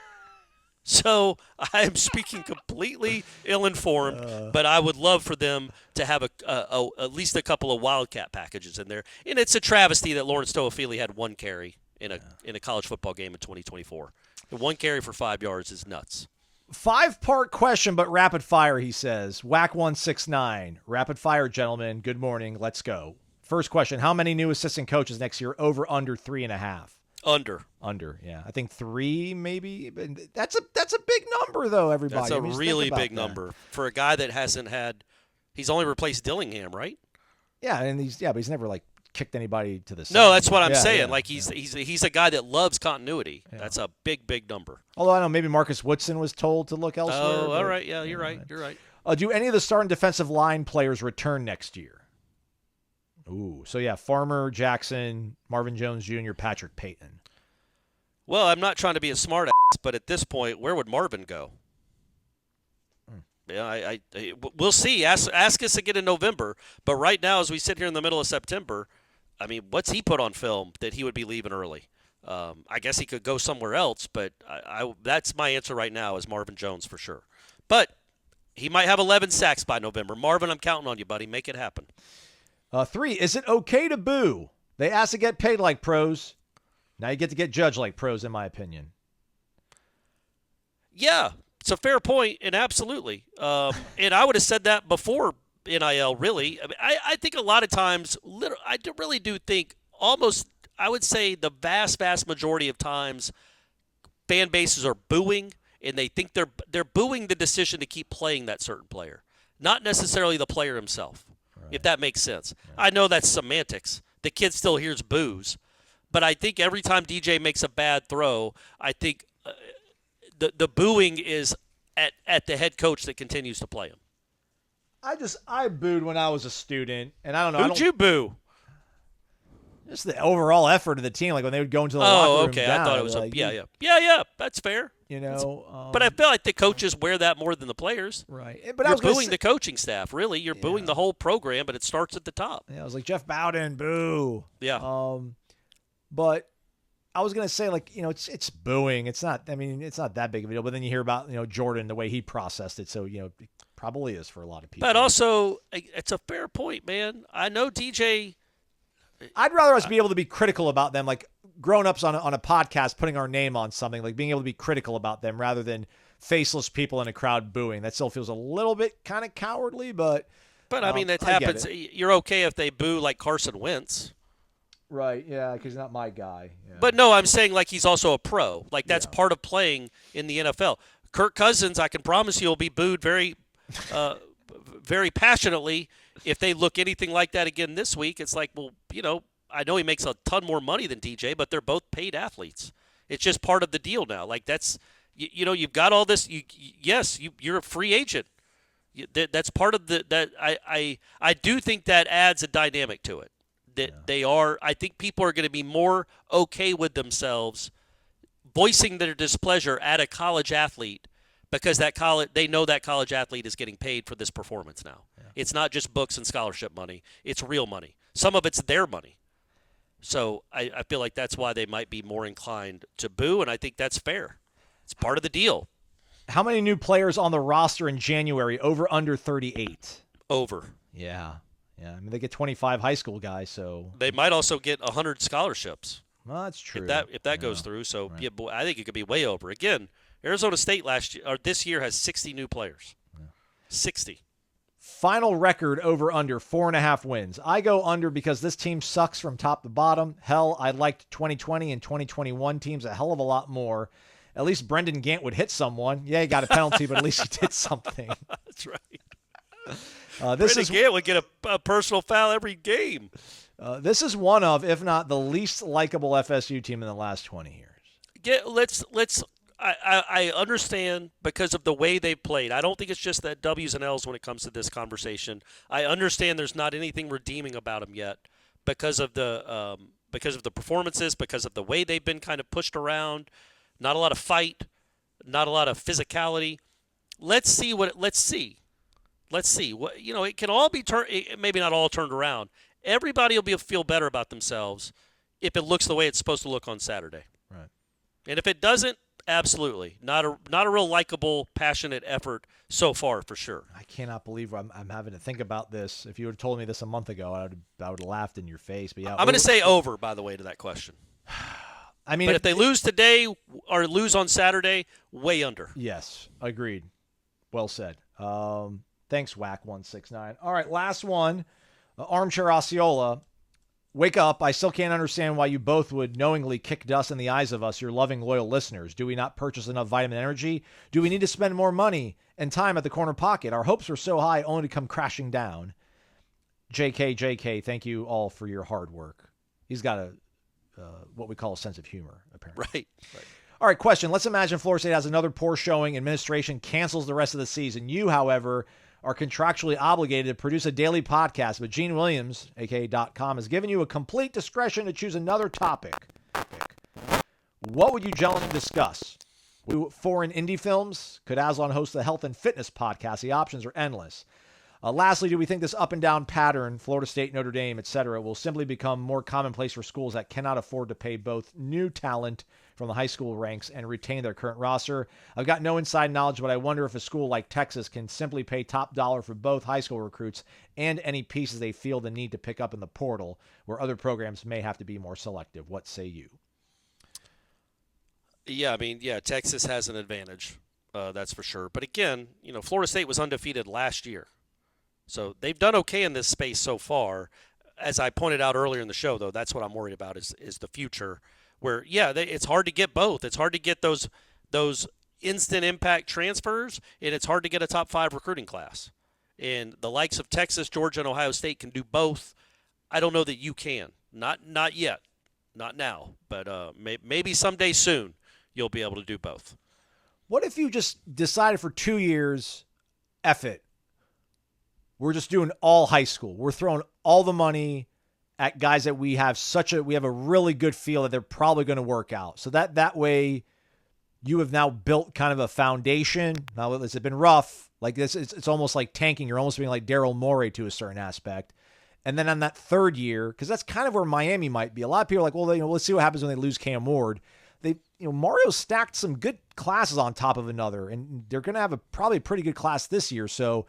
So I am speaking completely ill-informed, but I would love for them to have at least a couple of Wildcat packages in there. And it's a travesty that Lawrence Toafili had 1 carry in a college football game in 2024. The 1 carry for 5 yards is nuts. 5-part question, but rapid fire, he says. Whack 169. Rapid fire, gentlemen. Good morning. Let's go. First question, how many new assistant coaches next year? Over, under 3.5? Under, yeah. I think 3 maybe. That's a big number, though, everybody. That's a really big number for a guy that hasn't had – he's only replaced Dillingham, right? Yeah, and but he's never, kicked anybody to the side. No, that's what I'm saying. Yeah, he's a guy that loves continuity. Yeah. That's a big number. Although I know maybe Marcus Woodson was told to look elsewhere. Oh, all right. Yeah, you're right. You're right. Do any of the starting defensive line players return next year? Ooh, so yeah, Farmer, Jackson, Marvin Jones Jr., Patrick Payton. Well, I'm not trying to be a smart ass, but at this point, where would Marvin go? Yeah, we'll see. Ask us again in November. But right now, as we sit here in the middle of September, I mean, what's he put on film that he would be leaving early? I guess he could go somewhere else, but that's my answer right now is Marvin Jones for sure. But he might have 11 sacks by November. Marvin, I'm counting on you, buddy. Make it happen. 3, is it okay to boo? They asked to get paid like pros. Now you get to get judged like pros, in my opinion. Yeah, it's a fair point, and absolutely. And I would have said that before NIL, really. I mean, I think a lot of times, I really do think almost, I would say the vast majority of times, fan bases are booing, and they think they're booing the decision to keep playing that certain player, not necessarily the player himself. If that makes sense. Yeah. I know that's semantics. The kid still hears boos. But I think every time DJ makes a bad throw, I think the booing is at the head coach that continues to play him. I booed when I was a student, and I don't know. Who'd you boo? Just the overall effort of the team, like when they would go into the locker room. Okay. Down, I thought it was like, yeah. That's fair. But I feel like the coaches wear that more than the players. Right. But you're booing the coaching staff. Really, you're booing the whole program, but it starts at the top. Yeah, I was like Jeff Bowden, boo. Yeah. But I was gonna say, like, it's booing. It's not. I mean, it's not that big of a deal. But then you hear about Jordan, the way he processed it. So it probably is for a lot of people. But also, it's a fair point, man. I know DJ. I'd rather us be able to be critical about them, like grown-ups on a podcast putting our name on something, like being able to be critical about them rather than faceless people in a crowd booing. That still feels a little bit kind of cowardly, but I mean, that happens. You're okay if they boo like Carson Wentz. Right, yeah, because he's not my guy. Yeah. But no, I'm saying like he's also a pro. Like that's part of playing in the NFL. Kirk Cousins, I can promise you, will be booed very very passionately if they look anything like that again this week. It's like, well, I know he makes a ton more money than DJ, but they're both paid athletes. It's just part of the deal now. Like that's, you've got all this. You're a free agent. That's part of that. I do think that adds a dynamic to it. That they are. I think people are going to be more okay with themselves voicing their displeasure at a college athlete. Because they know that college athlete is getting paid for this performance now. Yeah. It's not just books and scholarship money. It's real money. Some of it's their money. So I feel like that's why they might be more inclined to boo, and I think that's fair. It's part of the deal. How many new players on the roster in January? Over, under 38? Over. Yeah. I mean, they get 25 high school guys, so. They might also get 100 scholarships. Well, that's true. If that goes through. So, right. I think it could be way over. Again, Arizona State this year has 60 new players. Yeah. 60. Final record over under 4.5 wins. I go under because this team sucks from top to bottom. Hell, I liked 2020 and 2021 teams a hell of a lot more. At least Brendan Gant would hit someone. Yeah, he got a penalty, but at least he did something. That's right. Brendan Gant would get a personal foul every game. This is one of, if not the least likable FSU team in the last 20 years. I understand because of the way they've played. I don't think it's just that W's and L's when it comes to this conversation. I understand there's not anything redeeming about them yet because of the performances, because of the way they've been kind of pushed around. Not a lot of fight, not a lot of physicality. Let's see. What it can all be turned. Maybe not all turned around. Everybody will feel better about themselves if it looks the way it's supposed to look on Saturday. Right. And if it doesn't, absolutely not a real likable, passionate effort so far for sure. I cannot believe I'm having to think about this. If you would have told me this a month ago, I would have laughed in your face. But yeah, I'm going to say over. By the way, to that question. I mean, but if they lose today or lose on Saturday, way under. Yes, agreed. Well said. Thanks, Whack169. All right, last one. Armchair Osceola. Wake up. I still can't understand why you both would knowingly kick dust in the eyes of us, your loving, loyal listeners. Do we not purchase enough vitamin energy? Do we need to spend more money and time at the corner pocket? Our hopes were so high only to come crashing down. JK, thank you all for your hard work. He's got what we call a sense of humor, apparently. Right. All right, question. Let's imagine Florida State has another poor showing. Administration cancels the rest of the season. You, however, are contractually obligated to produce a daily podcast, but Gene Williams, aka .com, has given you a complete discretion to choose another topic. What would you gentlemen discuss? Foreign indie films? Could Aslan host the health and fitness podcast? The options are endless. Lastly, do we think this up and down pattern, Florida State, Notre Dame, etc., will simply become more commonplace for schools that cannot afford to pay both new talent from the high school ranks and retain their current roster? I've got no inside knowledge, but I wonder if a school like Texas can simply pay top dollar for both high school recruits and any pieces they feel the need to pick up in the portal, where other programs may have to be more selective. What say you? Yeah, Texas has an advantage, that's for sure. But again, Florida State was undefeated last year. So they've done okay in this space so far. As I pointed out earlier in the show, though, that's what I'm worried about is the future. Where it's hard to get both. It's hard to get those instant impact transfers, and it's hard to get a top 5 recruiting class. And the likes of Texas, Georgia, and Ohio State can do both. I don't know that you can. Not yet. Not now. But maybe someday soon you'll be able to do both. What if you just decided for 2 years, F it? we're just doing all high school. We're throwing all the money at guys that we have a really good feel that they're probably going to work out. So that way you have now built kind of a foundation. Now it's been rough. Like this, it's almost like tanking. You're almost being like Daryl Morey to a certain aspect. And then on that third year, because that's kind of where Miami might be. A lot of people are like, well, let's see what happens when they lose Cam Ward. Mario stacked some good classes on top of another, and they're going to have probably a pretty good class this year. So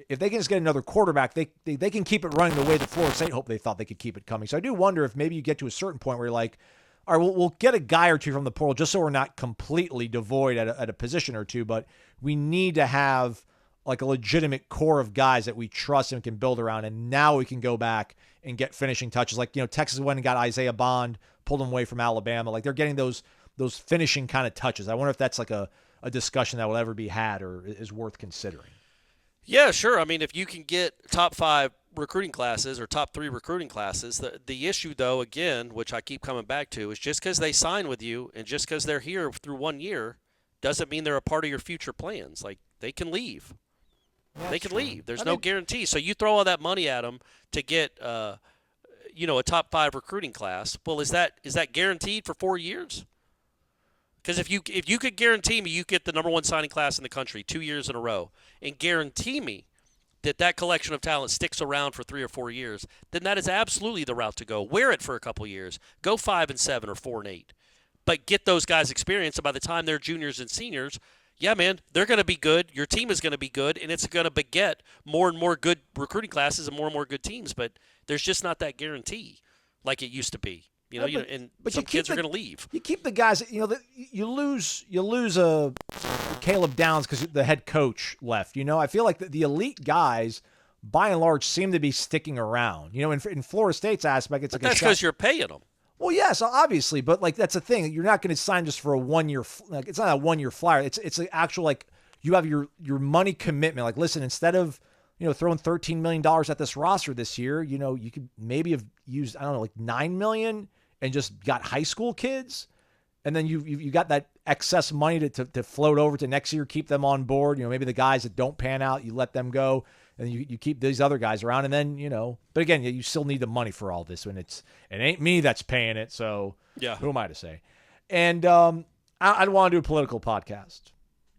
if they can just get another quarterback, they can keep it running the way that Florida State hoped they thought they could keep it coming. So I do wonder if maybe you get to a certain point where you're like, all right, we'll get a guy or two from the portal just so we're not completely devoid at a position or two, but we need to have like a legitimate core of guys that we trust and can build around, and now we can go back and get finishing touches. Like, Texas went and got Isaiah Bond, pulled him away from Alabama. Like, they're getting those finishing kind of touches. I wonder if that's like a discussion that will ever be had or is worth considering. Yeah, sure. I mean, if you can get top 5 recruiting classes or top 3 recruiting classes, the issue, though, again, which I keep coming back to, is just because they sign with you and just because they're here through 1 year doesn't mean they're a part of your future plans. Like, they can leave. They can leave. There's no guarantee. So you throw all that money at them to get, a top 5 recruiting class. Well, is that guaranteed for 4 years? Because if you could guarantee me you get the number 1 signing class in the country 2 years in a row and guarantee me that collection of talent sticks around for 3 or 4 years, then that is absolutely the route to go. Wear it for a couple years. Go 5-7 or 4-8. But get those guys experience, and by the time they're juniors and seniors, yeah, man, they're going to be good. Your team is going to be good, and it's going to beget more and more good recruiting classes and more good teams. But there's just not that guarantee like it used to be. But some kids are going to leave. You keep the guys. You lose a Caleb Downs because the head coach left. I feel like the elite guys, by and large, seem to be sticking around. In Florida State's aspect, it's but like that's because you're paying them. Well, yes, obviously, but like that's the thing. You're not going to sign just for a 1 year. Like it's not a 1 year flyer. It's an actual like you have your money commitment. Like, listen, instead of throwing $13 million at this roster this year, you could maybe have used like $9 million and just got high school kids, and then you got that excess money to float over to next year, keep them on board. Maybe the guys that don't pan out, you let them go. And you keep these other guys around, and then, but again, you still need the money for all this, and it ain't me that's paying it, so yeah, who am I to say? And I'd want to do a political podcast.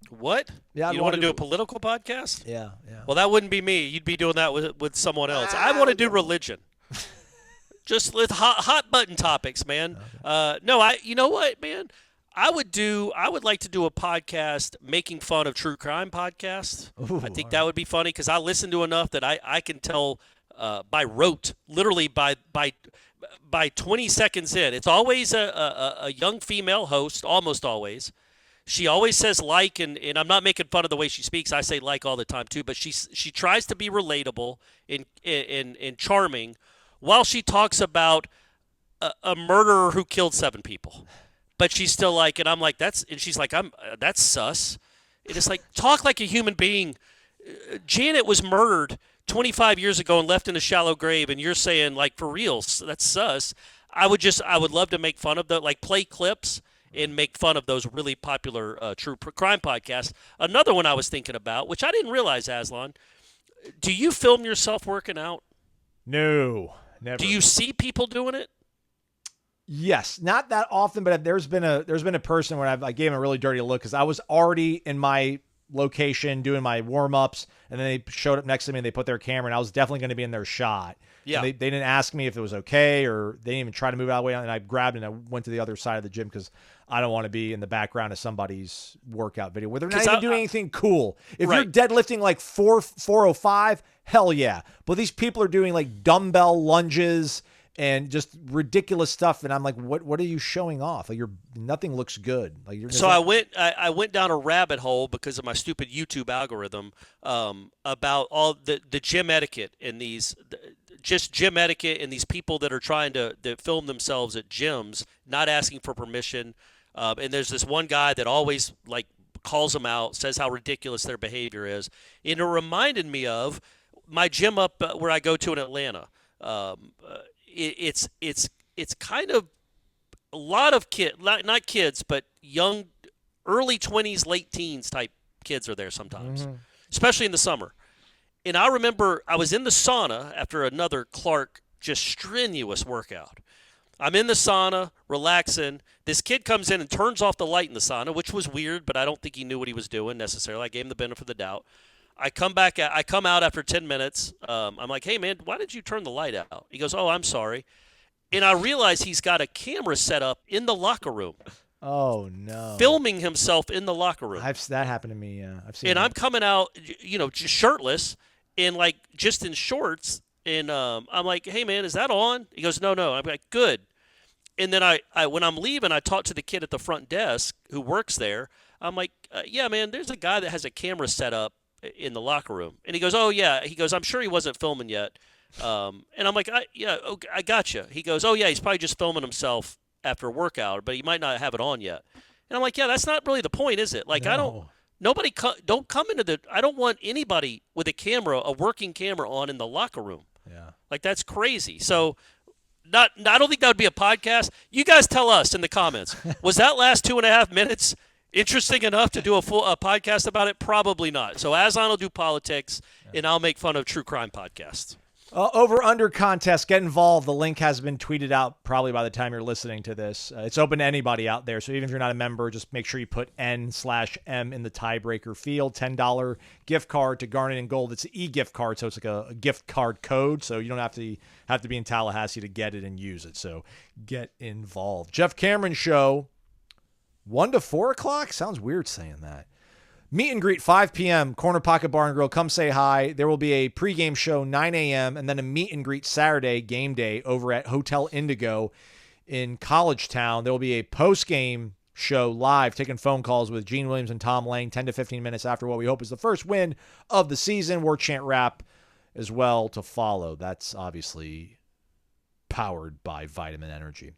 What? Yeah, you want to do a political podcast? Yeah. Well, that wouldn't be me. You'd be doing that with someone else. I want to do religion. Just with hot button topics, man. Okay. You know what, man? I would like to do a podcast making fun of true crime podcasts. Ooh, I think that would be funny because I listen to enough that I can tell by rote, literally by 20 seconds in. It's always a young female host, almost always. She always says like, and I'm not making fun of the way she speaks. I say like all the time too, but she tries to be relatable and charming while she talks about a murderer who killed 7 people. But she's still like, and I'm like, and she's like, that's sus. It is like, talk like a human being. Janet was murdered 25 years ago and left in a shallow grave, and you're saying, like, for real, that's sus. I would love to make fun of play clips and make fun of those really popular true crime podcasts. Another one I was thinking about, which I didn't realize, Aslan, do you film yourself working out? No, never. Do you see people doing it? Yes, not that often, but there's been a person where I gave him a really dirty look because I was already in my location doing my warm-ups, and then they showed up next to me and they put their camera, and I was definitely going to be in their shot. Yeah, they didn't ask me if it was okay, or they didn't even try to move out of the way, and I grabbed it and I went to the other side of the gym because I don't want to be in the background of somebody's workout video where they're not even doing anything cool. If you're deadlifting like 405, hell yeah, but these people are doing like dumbbell lunges and just ridiculous stuff, and I'm like, what are you showing off? Like, nothing looks good. Like, I went down a rabbit hole because of my stupid YouTube algorithm about all the gym etiquette and these people that are trying to film themselves at gyms, not asking for permission. And there's this one guy that always like calls them out, says how ridiculous their behavior is, and it reminded me of my gym up where I go to in Atlanta. It's kind of a lot of not kids, but young, early 20s, late teens type kids are there sometimes, especially in the summer. And I remember I was in the sauna after another Clark just strenuous workout. I'm in the sauna, relaxing. This kid comes in and turns off the light in the sauna, which was weird, but I don't think he knew what he was doing necessarily. I gave him the benefit of the doubt. I come out after 10 minutes. I'm like, hey, man, why did you turn the light out? He goes, oh, I'm sorry. And I realize he's got a camera set up in the locker room. Oh, no. Filming himself in the locker room. That happened to me, yeah. I've seen And that. I'm coming out, just shirtless and, like, just in shorts. And I'm like, hey, man, is that on? He goes, no. I'm like, good. And then I when I'm leaving, I talk to the kid at the front desk who works there. I'm like, yeah, man, there's a guy that has a camera set up in the locker room. And he goes, oh, yeah. He goes, I'm sure he wasn't filming yet. And I'm like, I got you. He goes, oh, yeah, he's probably just filming himself after a workout, but he might not have it on yet. And I'm like, yeah, that's not really the point, is it? Like, No. don't come into I don't want anybody with a working camera on in the locker room. Yeah. Like, that's crazy. So I don't think that would be a podcast. You guys tell us in the comments. Was that last 2.5 minutes interesting enough to do a podcast about it? Probably not. So Azan will do politics, and I'll make fun of true crime podcasts. Over-under contest. Get involved. The link has been tweeted out probably by the time you're listening to this. It's open to anybody out there. So even if you're not a member, just make sure you put N/M in the tiebreaker field. $10 gift card to Garnet and Gold. It's an e-gift card, so it's like a gift card code. So you don't have to be in Tallahassee to get it and use it. So get involved. Jeff Cameron Show, 1 to 4 o'clock? Sounds weird saying that. Meet and greet, 5 p.m., Corner Pocket Bar and Grill. Come say hi. There will be a pregame show, 9 a.m., and then a meet and greet Saturday, game day, over at Hotel Indigo in College Town. There will be a postgame show live, taking phone calls with Gene Williams and Tom Lang, 10 to 15 minutes after what we hope is the first win of the season. Warchant rap as well to follow. That's obviously powered by Vitamin Energy.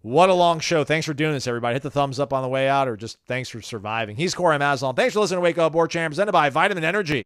What a long show. Thanks for doing this, everybody. Hit the thumbs up on the way out, or just thanks for surviving. He's Corey Mazlon. Thanks for listening to Wake Up Warchant, presented by Vitamin Energy.